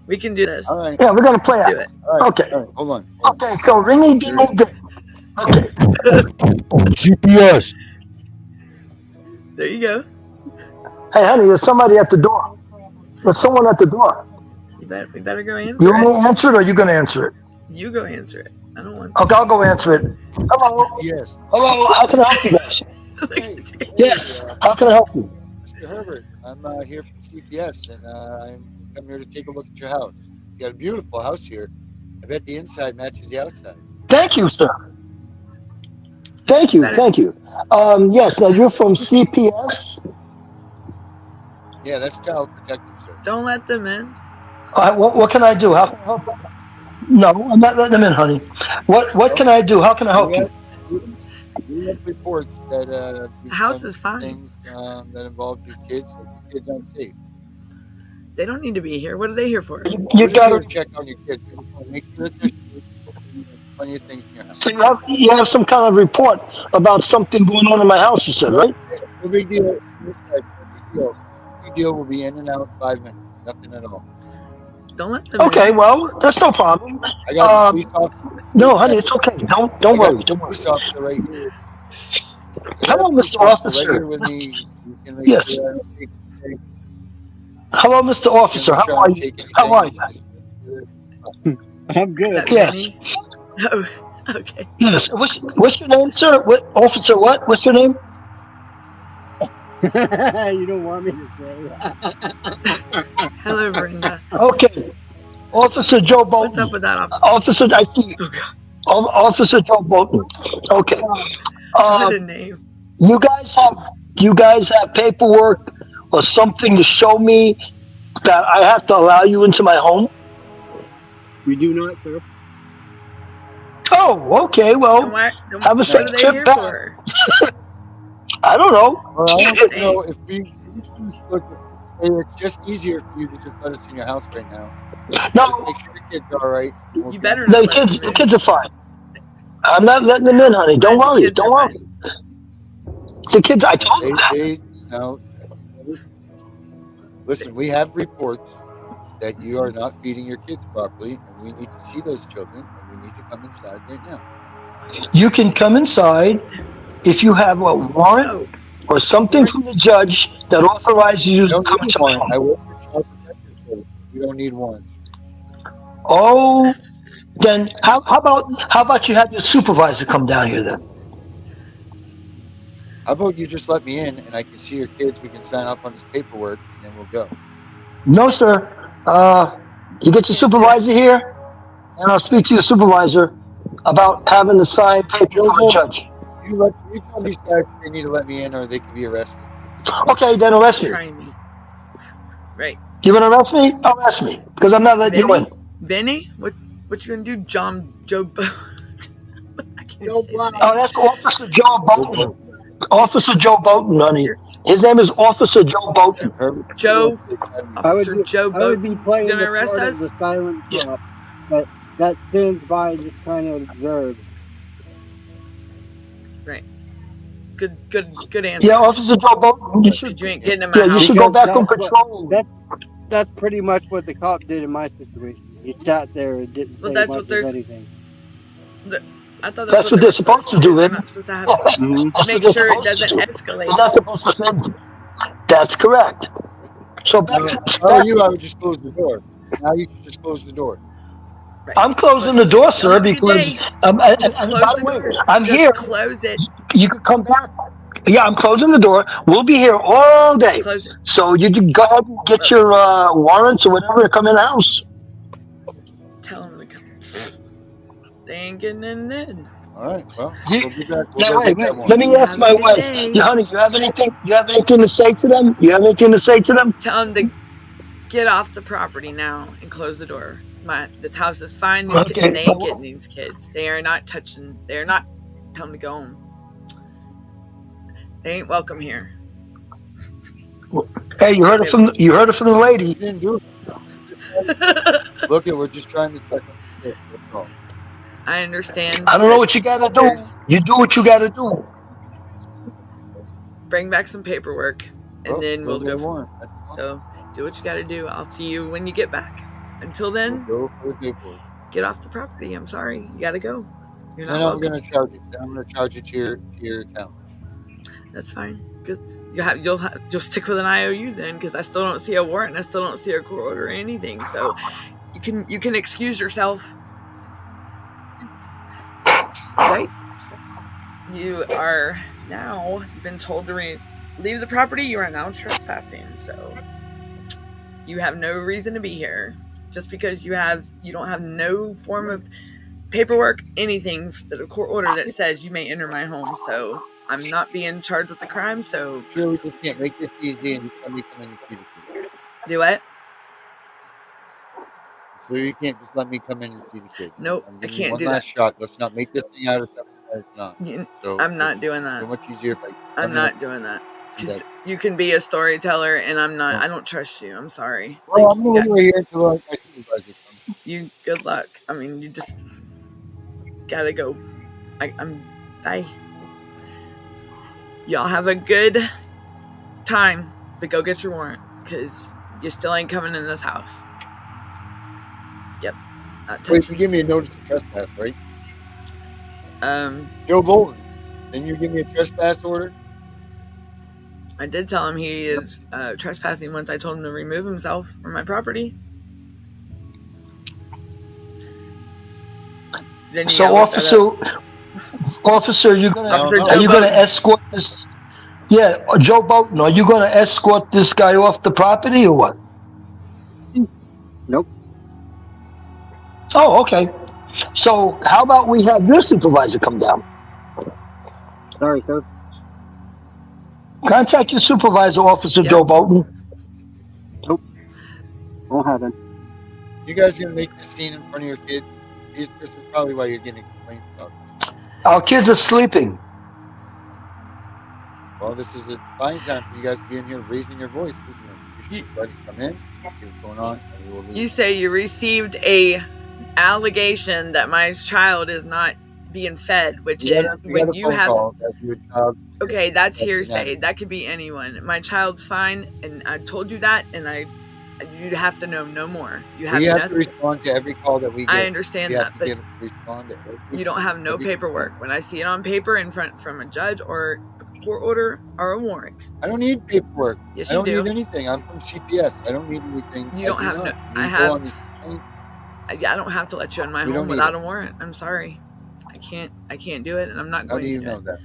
We can do this. All right. Yeah, we're gonna play Let's it. do it. All right. Okay. All right. Hold on. Okay, so ringy dingy ding. Okay. CPS. There you go. Hey, honey, there's somebody at the door. There's someone at the door. We better go answer You want me it. to answer it, or are you gonna answer it? You go answer it. I don't want to. Okay, I'll go answer it. Hello. Yes. Hello. How can I help you guys? Yes. How can I help you? Mr. Herbert, I'm here from CPS, and I'm here to take a look at your house. You got a beautiful house here. I bet the inside matches the outside. Thank you, sir. Thank you. Thank you. Yes. Now you're from CPS. Yeah, that's Child Protective, sir. Don't let them in. What can I do? How can I help you? No, I'm not letting them in, honey. What can I do? How can I help you? We have reports that the house is fine. Things that involve your kids, that your kids aren't safe. They don't need to be here. What are they here for? You got to check on your kids. Make sure that there's plenty of things in your house. So you have some kind of report about something going on in my house, you said, right? It's no big deal. It's no big deal. Big deal will be in and out in 5 minutes. Nothing at all. Don't let them Okay, in. well, that's no problem. I got a police officer. No, honey, it's okay. Don't worry. Don't worry. Police officer right here. Hello, Mr. Officer. Right here with me. He's gonna make Yes. sure I don't take anything. Hello, Mr. Officer. How are you? How are you? I'm good. Yes. Oh, okay. Yes. What's your name, sir? Officer, what? What's your name? You don't want me to say. Hello, Brenda. Okay. Officer Joe Bolton. What's up with that officer? Officer, I see. Officer Joe Bolton. Okay. What a name. You guys have paperwork or something to show me that I have to allow you into my home? We do not, sir. Oh, okay. Well, have a safe trip back. I don't know. Well, I don't know if we look. It's just easier for you to just let us in your house right now. No. Just make sure the kids are all right. You better The not. kids are fine. I'm not letting them in, honey. Don't worry. Don't worry. The kids, I told them. No. Listen, we have reports that you are not feeding your kids properly, and we need to see those children, and we need to come inside right now. You can come inside if you have a warrant or something from the judge that authorizes you to come into my home. I work for Child Protective Services. We don't need warrants. Oh, then how about you have your supervisor come down here then? How about you just let me in, and I can see your kids. We can sign off on this paperwork, and then we'll go. No, sir. You get your supervisor here, and I'll speak to your supervisor about having to sign paper for the judge. You tell these guys they need to let me in, or they could be arrested. Okay, then arrest me. Try me. Right. You gonna arrest me? Arrest me, because I'm not letting you in. Benny? What you gonna do, Joe? I can't even say that. Oh, that's Officer Joe Bolton. Officer Joe Bolton, honey. His name is Officer Joe Bolton. Officer Joe Bolton. I would be playing gonna the arrest part us? of the silent cop, but that stands by and just kind of observes. Right. Good answer. Yeah, Officer Joe Bolton. You ain't getting in my house. You should go back on patrol. That's pretty much what the cop did in my situation. He sat there and didn't say much of anything. I thought that's what they're supposed to do. They're not supposed to have make sure it doesn't escalate. They're not supposed to say. That's correct. So back to I would just close the door. Now you should just close the door. Right. I'm closing the door, sir, because and by the way, I'm here. Close it. You can come back. Yeah, I'm closing the door. We'll be here all day. So you can go ahead and get your warrants or whatever to come in the house. Tell them to come. They ain't getting in then. All right. Well, we'll be back. Wait. Let me ask my wife. Honey, you have anything to say to them? You have anything to say to them? Tell them to get off the property now and close the door. This house is fine. They ain't getting these kids. They are not touching. They are not. Tell them to go home. They ain't welcome here. Hey, you heard it from the lady. You didn't do it. Look, we're just trying to check on it. That's all. I understand. I don't know what you got to do. You do what you got to do. Bring back some paperwork, and then we'll go from. So do what you got to do. I'll see you when you get back. Until then, we'll go for the paperwork. Get off the property. I'm sorry, you got to go. You're not welcome. I'm going to charge you to your account. That's fine. Good. You'll stick with an IOU then, because I still don't see a warrant. I still don't see a court order or anything. So you can excuse yourself. Right? You've been told to leave the property. You are now trespassing. So you have no reason to be here. Just because you don't have no form of paperwork, anything, a court order that says you may enter my home. So I'm not being charged with the crime. So sure, we just can't make this easy and just let me come in and see the kid. Do what? So you can't just let me come in and see the kid. Nope, I can't do that. One last shot. Let's not make this thing out of something that it's not. So I'm not doing that. So much easier if I'm not doing that. You can be a storyteller, and I'm not. I don't trust you. I'm sorry. Well, I'm going to here until my supervisor comes. You good luck. I mean, you just gotta go. Bye. Y'all have a good time, but go get your warrant, because you still ain't coming in this house. Yep. Wait, you give me a notice of trespass, right? Joe Bolton, didn't you give me a trespass order? I did tell him he is trespassing once I told him to remove himself from my property. So, officer, are you gonna escort this? Yeah, Joe Bolton, are you gonna escort this guy off the property or what? Nope. Oh, okay. So, how about we have your supervisor come down? Sorry, sir. Contact your supervisor, Officer Joe Bolton. Nope. Won't happen. You guys are gonna make this scene in front of your kids? This is probably why you're getting complaints about it. Our kids are sleeping. Well, this is a fine time for you guys to be in here raising your voice, isn't it? You should just let us come in, see what's going on, and we will leave. You say you received a allegation that my child is not being fed, which is when you have. Okay, that's hearsay. That could be anyone. My child's fine, and I told you that, and you have to know no more. You have to respond to every call that we get. I understand that, but you don't have no paperwork. When I see it on paper in front from a judge or a court order or a warrant, I don't need paperwork. Yes, I don't need anything. I'm from CPS. I don't need anything. You don't have no. I have. I don't have to let you in my home without a warrant. I'm sorry. I can't do it, and I'm not going to. How do you know that?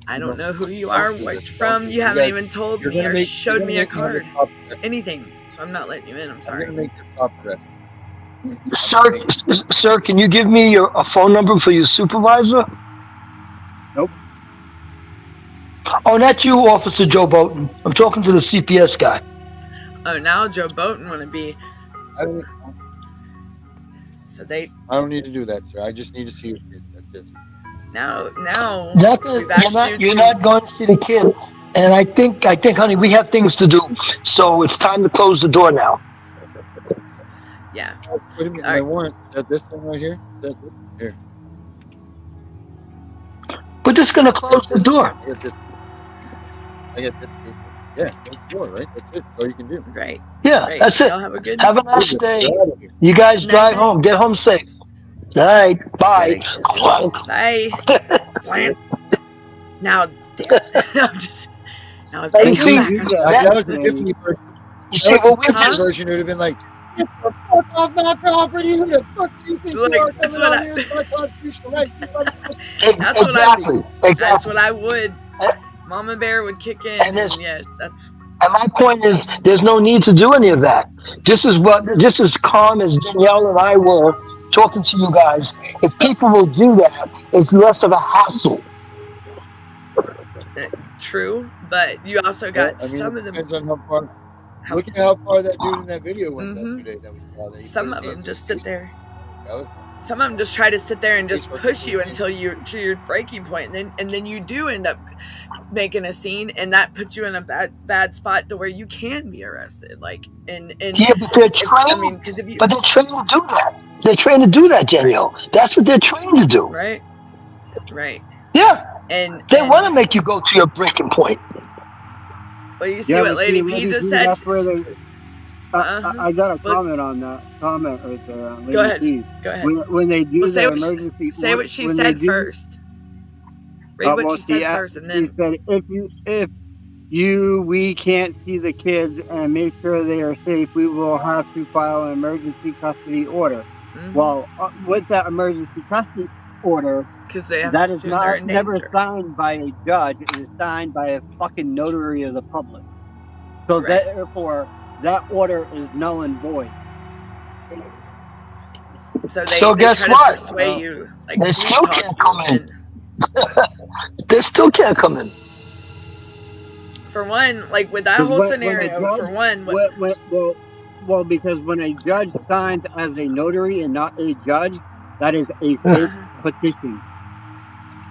I don't know who you are, where you're from. You haven't even told me or showed me a card. Anything. So I'm not letting you in. I'm sorry. I'm going to make this stop. Sir, can you give me a phone number for your supervisor? Nope. Oh, not you, Officer Joe Bolton. I'm talking to the CPS guy. Oh, now Joe Bolton want to be. I don't need to do that, sir. I just need to see your kid. That's it. Now, you're not going to see the kid. And I think, honey, we have things to do. So it's time to close the door now. Yeah. What do you mean? My warrant? Is that this thing right here? Here. We're just going to close the door. I get this paper. Yeah, close the door, right? That's it. That's all you can do. Right. Yeah, right. That's it. Have a nice day. You guys drive home. Get home safe. All right. Bye. Bye. Now, damn. Now, if they come back. That was the Tiffany version. You see, what we just version would have been like, get the fuck off my property. Who the fuck do you think you are? That's what That's what I would. Mama Bear would kick in. And yes, that's. And my point is, there's no need to do any of that. Just as calm as Danielle and I were talking to you guys. If people will do that, it's less of a hassle. True, but you also got some of them. Depends on how far. Look at how far that dude in that video went yesterday. That we saw. Some of them just sit there. some of them just try to sit there and just push you until you're to your breaking point, and then you do end up making a scene, and that puts you in a bad spot to where you can be arrested. Like, and yeah, but they're trained. I mean, because if you, but they're trained to do that. They're trained to do that, Danielle. Right. That's what they're trained to do. Right. Yeah. And they want to make you go to your breaking point. Well, you see what Lady P just said. I got a comment on that comment right there. On Lady Go ahead. P. Go ahead. When they do the emergency, say what she said first. Read what she said first, and then she said, if we can't see the kids and make sure they are safe, we will have to file an emergency custody order. Mm-hmm. Well, with that emergency custody order, that is never signed by a judge. It is signed by a fucking notary of the public. So therefore, that order is null and void. So guess try what? To persuade you, like, they still can't come in. They still can't come in. For one, like with that whole scenario, well, because when a judge signs as a notary and not a judge, that is a fake petition.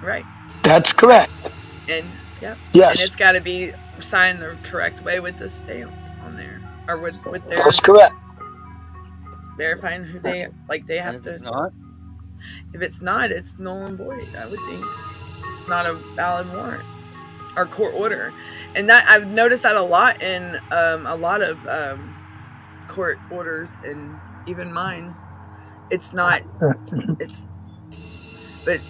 Right. That's correct. And yes, and it's got to be signed the correct way with the stamp on there, or with their. That's correct. Verifying who they they have to. If it's not, it's null and void. I would think it's not a valid warrant or court order, and that I've noticed that a lot in a lot of court orders, and even mine. It's not. It's. But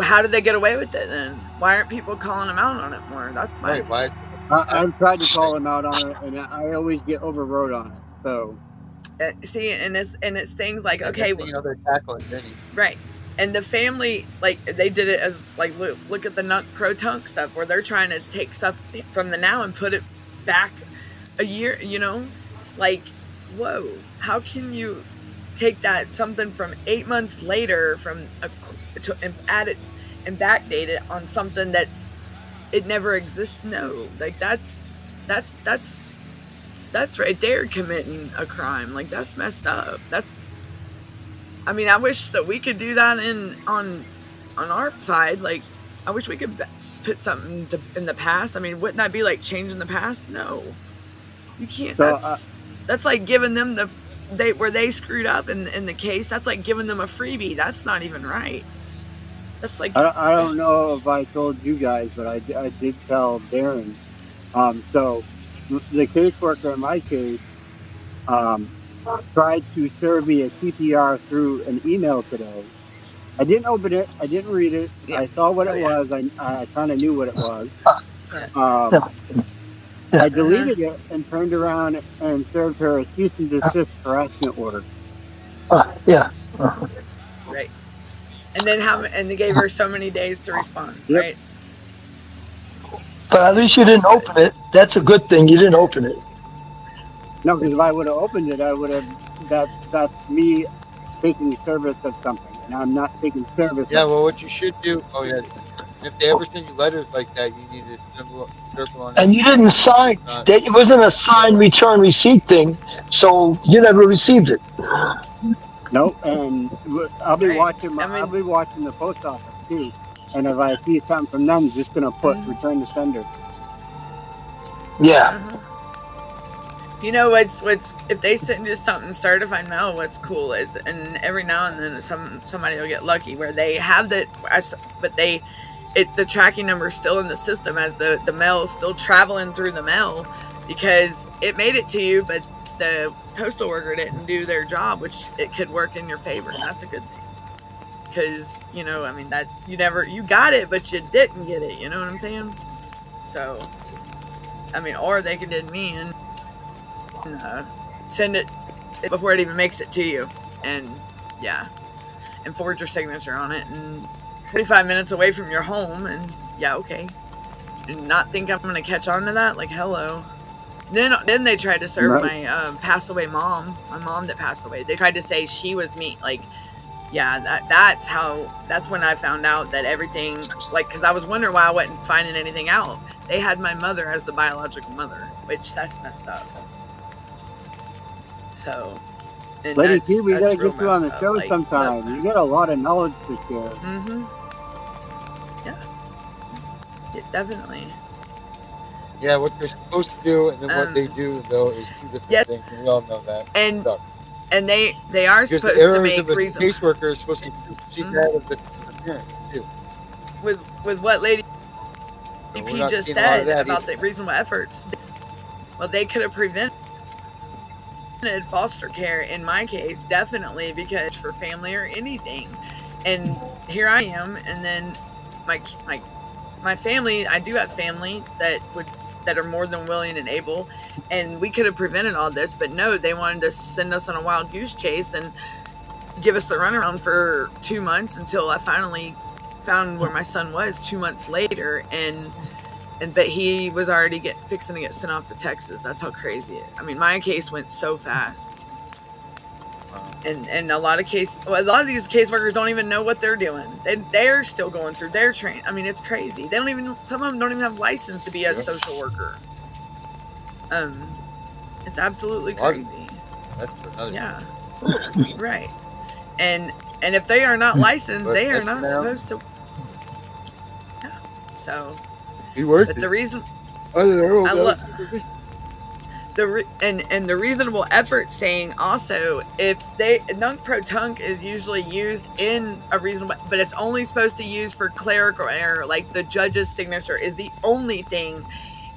how did they get away with it then? Why aren't people calling them out on it more? That's my. Right, I've tried to call them out on it, and I always get overrode on it. So. See, and it's things like, okay, they're tackling Vinny. Right, and the family, like, they did it as like look at the Nunk Pro Tunk stuff where they're trying to take stuff from the now and put it back a year, like, whoa, how can you take that something from 8 months later and add it and backdate it on something it never exists? No, like that's right there committing a crime. Like, that's messed up. I mean, I wish that we could do that on our side. Like, I wish we could put something in the past. I mean, wouldn't that be like changing the past? No, you can't. So, that's like giving them where they screwed up in the case. That's like giving them a freebie. That's not even right. That's like, I don't know if I told you guys, but I did tell Darren. So the caseworker in my case tried to serve me a CPR through an email today. I didn't open it. I didn't read it. Yeah. I saw what it was. I kind of knew what it was. I deleted it and turned around and served her a cease and desist harassment order. Right. And then and they gave her so many days to respond, right? But at least you didn't open it. That's a good thing. You didn't open it. No, because if I would have opened it, I would have. That's me taking service of something, and I'm not taking service. Yeah, well, what you should do. Oh yeah, if they ever send you letters like that, you need to circle on. And you didn't sign. It wasn't a signed return receipt thing, so you never received it. Nope. And I'll be watching. I'll be watching the post office too. And if I see something from them, I'm just gonna put return to sender. Yeah. You know what's if they send you something certified mail, what's cool is, and every now and then somebody will get lucky where they have that, but the tracking number is still in the system as the mail is still traveling through the mail because it made it to you, but the postal worker didn't do their job, which it could work in your favor, and that's a good thing. Because, I mean, that you got it, but you didn't get it, you know what I'm saying? So, I mean, or they could did me and send it before it even makes it to you, and forge your signature on it, and 45 minutes away from your home, and okay, and not think I'm gonna catch on to that, like, hello. Then they tried to serve my passed away mom, my mom that passed away. They tried to say she was me, like. Yeah, that's when I found out that everything, like, because I was wondering why I wasn't finding anything out. They had my mother as the biological mother, which that's messed up. So, And Lady Q, we gotta real get you on the messed show up. Like, sometime. You got a lot of knowledge to share. Yeah, definitely. Yeah, what they're supposed to do and then what they do though is two different things, and we all know that. And they are because supposed the errors to make of a reason. caseworker is supposed to supersede that of the parent too. With what Lady P just said about the reasonable efforts, well, they could have prevented foster care in my case, definitely, because for family or anything. And here I am, and then my family, I do have family that are more than willing and able, and we could have prevented all this, but no, they wanted to send us on a wild goose chase and give us the runaround for 2 months until I finally found where my son was 2 months later, but he was already fixing to get sent off to Texas. That's how crazy it. I mean, my case went so fast. And a lot of these caseworkers don't even know what they're doing. They're still going through their training. I mean, it's crazy. Some of them don't even have license to be a social worker. It's absolutely crazy. That's for another. Yeah. Right. And if they are not licensed, they are not supposed to. Yeah. So. He worked. But the reason. The reasonable effort saying also, if nunc pro tunc is usually used in a reasonable, but it's only supposed to use for clerical error, like the judge's signature is the only thing.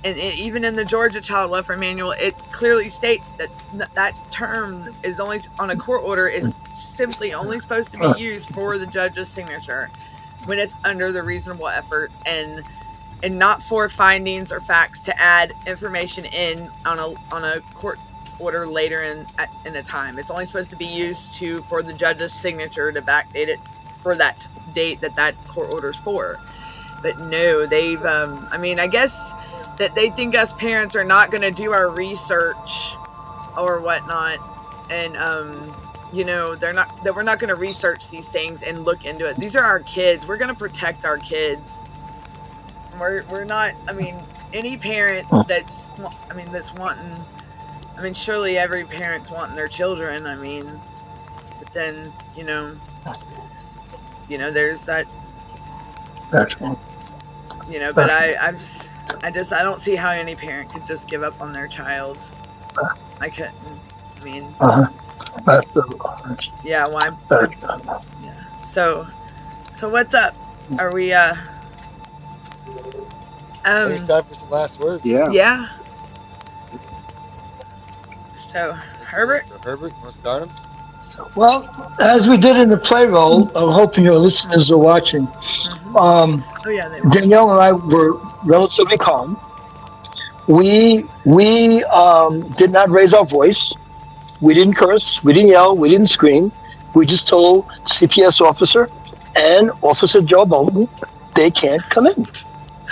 And even in the Georgia Child Welfare Manual, it clearly states that term is only on a court order is simply only supposed to be used for the judge's signature when it's under the reasonable efforts and not for findings or facts to add information in on a court order later in a time. It's only supposed to be used for the judge's signature to backdate it for that date that court order's for. But no, they've I mean, I guess that they think us parents are not going to do our research or whatnot, and that we're not going to research these things and look into it. These are our kids. We're going to protect our kids. We're not. I mean, any parent that's wanting. I mean, surely every parent's wanting their children. I mean, but then there's that. That's one. But I don't see how any parent could just give up on their child. I couldn't. I mean. Yeah. Why? Yeah. So what's up? Are we? It's time for some last words. Yeah. So, Herbert? Herbert, you want to start him? Well, as we did in the play role, I'm hoping your listeners are watching. Mm-hmm. Danielle and I were relatively calm. We did not raise our voice. We didn't curse. We didn't yell. We didn't scream. We just told CPS officer and Officer Joe Bolton they can't come in.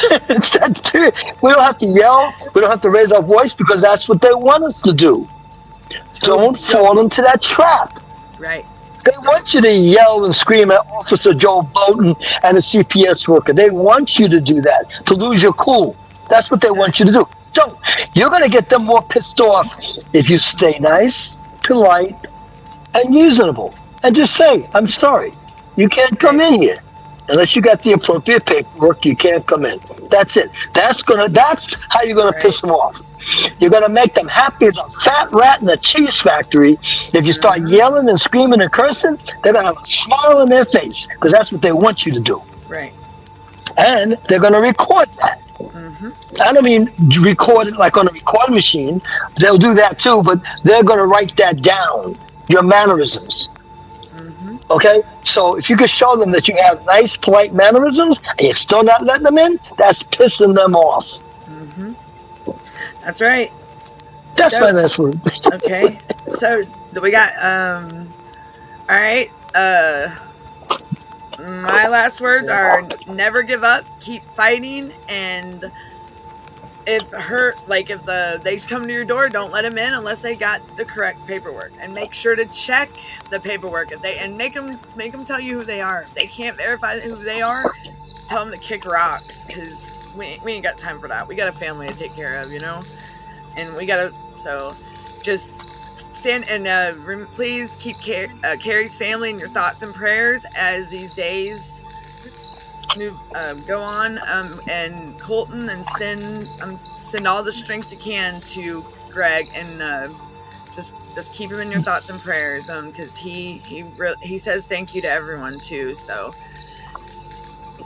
It's that serious. We don't have to yell. We don't have to raise our voice because that's what they want us to do. Don't fall into that trap. Right. They want you to yell and scream at Officer Joe Bolton and a CPS worker. They want you to do that, to lose your cool. That's what they want you to do. Don't. You're going to get them more pissed off if you stay nice, polite, and reasonable. And just say, I'm sorry. You can't come in here. Unless you got the appropriate paperwork, you can't come in. That's it. That's how you're gonna piss them off. You're gonna make them happy as a fat rat in a cheese factory. If you start yelling and screaming and cursing, they're gonna have a smile on their face because that's what they want you to do. Right. And they're gonna record that. Mm-hmm. I don't mean record it like on a recording machine. They'll do that too, but they're gonna write that down. Your mannerisms. Okay, so if you could show them that you have nice, polite mannerisms and you're still not letting them in, that's pissing them off. Mm-hmm. That's right. That's my last word. Okay, so we got all right. My last words are never give up, keep fighting, and if they come to your door, don't let them in unless they got the correct paperwork, and make sure to check the paperwork and make them tell you who they are. If they can't verify who they are, tell them to kick rocks, because we ain't got time for that. We got a family to take care of, and we gotta. So just please keep Carrie's family in your thoughts and prayers as these days go on. And Colton, and send all the strength you can to Greg, and just keep him in your thoughts and prayers. Because he says thank you to everyone too. So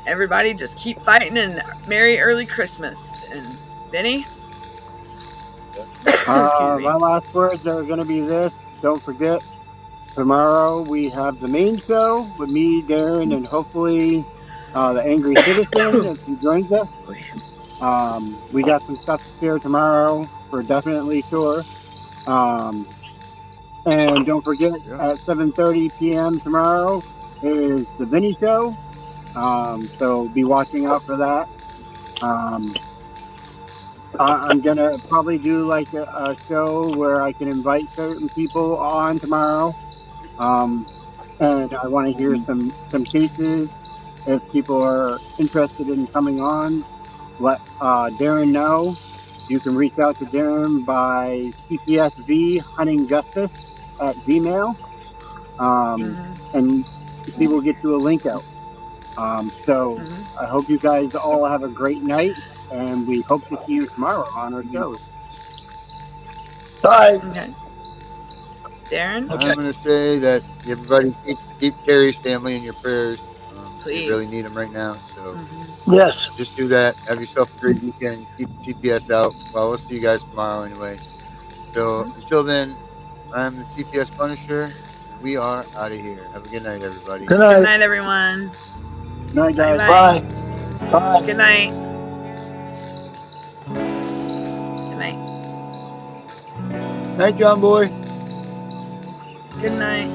everybody, just keep fighting, and Merry early Christmas. And Benny. My last words are going to be this. Don't forget, tomorrow we have the main show with me, Darren, and hopefully the Angry Citizen, if he joins us. We got some stuff to share tomorrow for definitely sure. And don't forget, at 7:30 p.m. tomorrow is the Vinny Show. So be watching out for that. I'm going to probably do like a show where I can invite certain people on tomorrow. And I want to hear some cases. If people are interested in coming on, let Darren know. You can reach out to Darren by cpsvhuntingjustice@gmail. And he will get you a link out. So I hope you guys all have a great night, and we hope to see you tomorrow on our show. Bye. Okay. Darren? I'm going to say that everybody keep Carrie's family in your prayers. Please. You really need them right now. So yes, just do that. Have yourself a great weekend. Keep the CPS out. Well, we'll see you guys tomorrow anyway. So until then, I'm the CPS Punisher, and we are out of here. Have a good night, everybody. Good night. Good night, everyone. Good night, guys. Bye. Bye. Good night. Good night. Night, John Boy. Good night.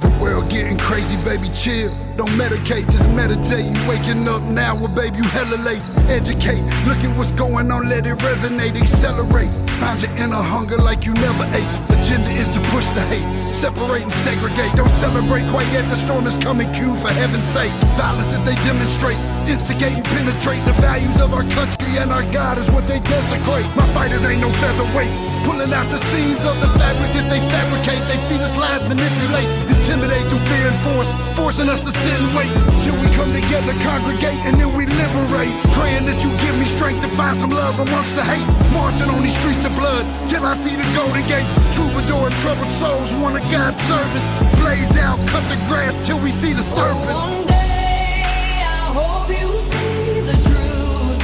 The world getting crazy, baby, chill. Don't medicate, just meditate. You waking up now, well, baby, you hella late. Educate, look at what's going on, let it resonate, accelerate. Find your inner hunger like you never ate. Agenda is to push the hate, separate and segregate. Don't celebrate quite yet, the storm is coming, Q, for heaven's sake. Violence that they demonstrate, instigate and penetrate the values of our country, and our God is what they desecrate. My fighters ain't no featherweight, pulling out the seams of the fabric that they fabricate. They feed us lies, manipulate, intimidate through fear and force, forcing us to sit and wait till we come together, congregate, and then we liberate. Praying that you give me strength to find some love amongst the hate. Marching on these streets of blood till I see the golden gates. Troubadour and troubled souls, one of God's servants. Blades out, cut the grass till we see the serpents. One day I hope you see the truth.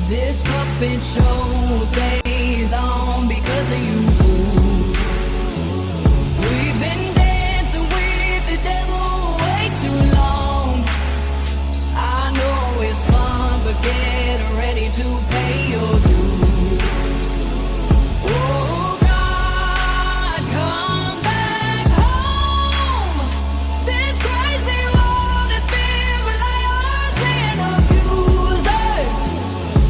This puppet show stays on because of you fools. We've been dancing with the devil way too long. I know it's fun, but get ready to pay your dues. Oh God, come back home. This crazy world is filled with liars and abusers.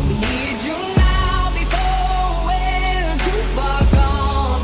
We need you now before we're too far gone.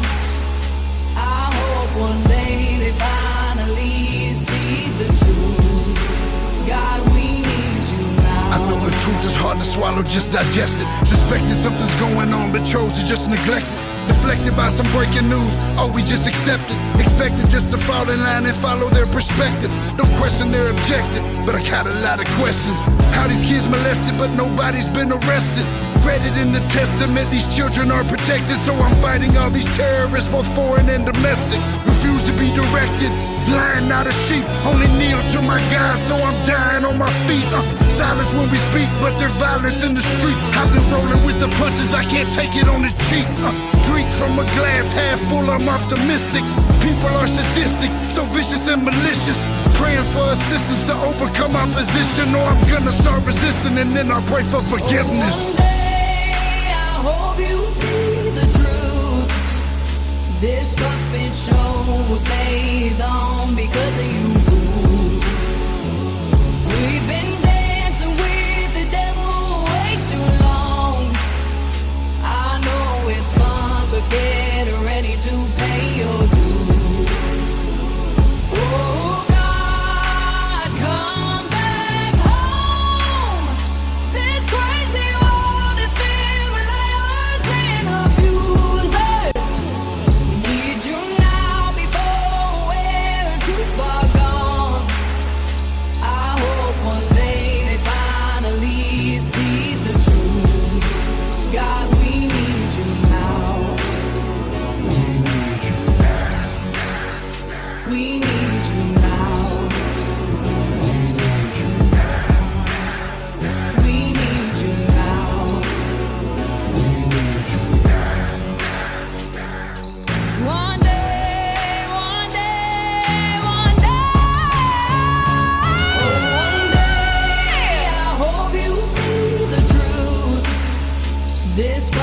I hope one day they finally see the truth. God, we need you now. I know the truth is hard to swallow, just digest it. Suspected something's going on, but chose to just neglect it. Deflected by some breaking news, oh, we just accepted. Expected just to fall in line and follow their perspective. Don't question their objective, but I got a lot of questions. How these kids molested, but nobody's been arrested. Read it in the testament, these children are protected. So I'm fighting all these terrorists, both foreign and domestic. Refuse to be directed, lying not a sheep. Only kneel to my God, so I'm dying on my feet. Silence when we speak, but there's violence in the street. I've been rolling with the punches, I can't take it on the cheek. Drink from a glass half full, I'm optimistic. People are sadistic, so vicious and malicious. Praying for assistance to overcome opposition, or I'm gonna start resisting and then I'll pray for forgiveness. One day I hope you see the truth. This puppet show stays on because of you fools. We've been dancing with the devil way too long. I know it's fun, but get ready to pay your dues. Oh God, come back home. This crazy world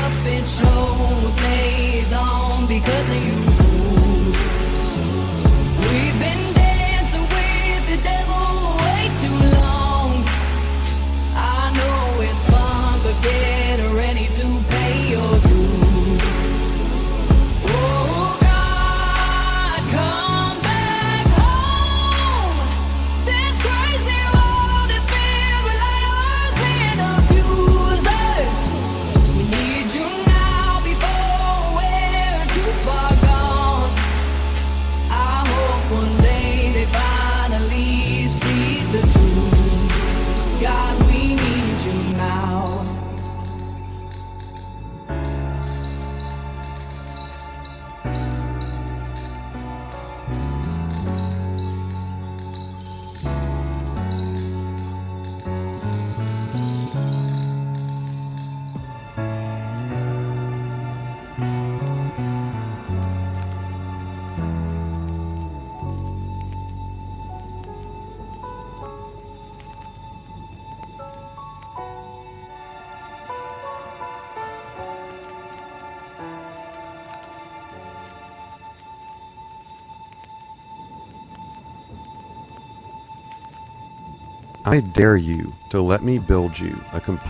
puppet show stays on because of you fools. We've been dancing with the devil way too long. I know it's fun, but get ready to pay your dues. Oh God, come back home. This crazy world is filled with liars and abusers. We need you now before we're too far gone. I hope one day they finally see the truth. God, we need you now. I dare you to let me build you a complete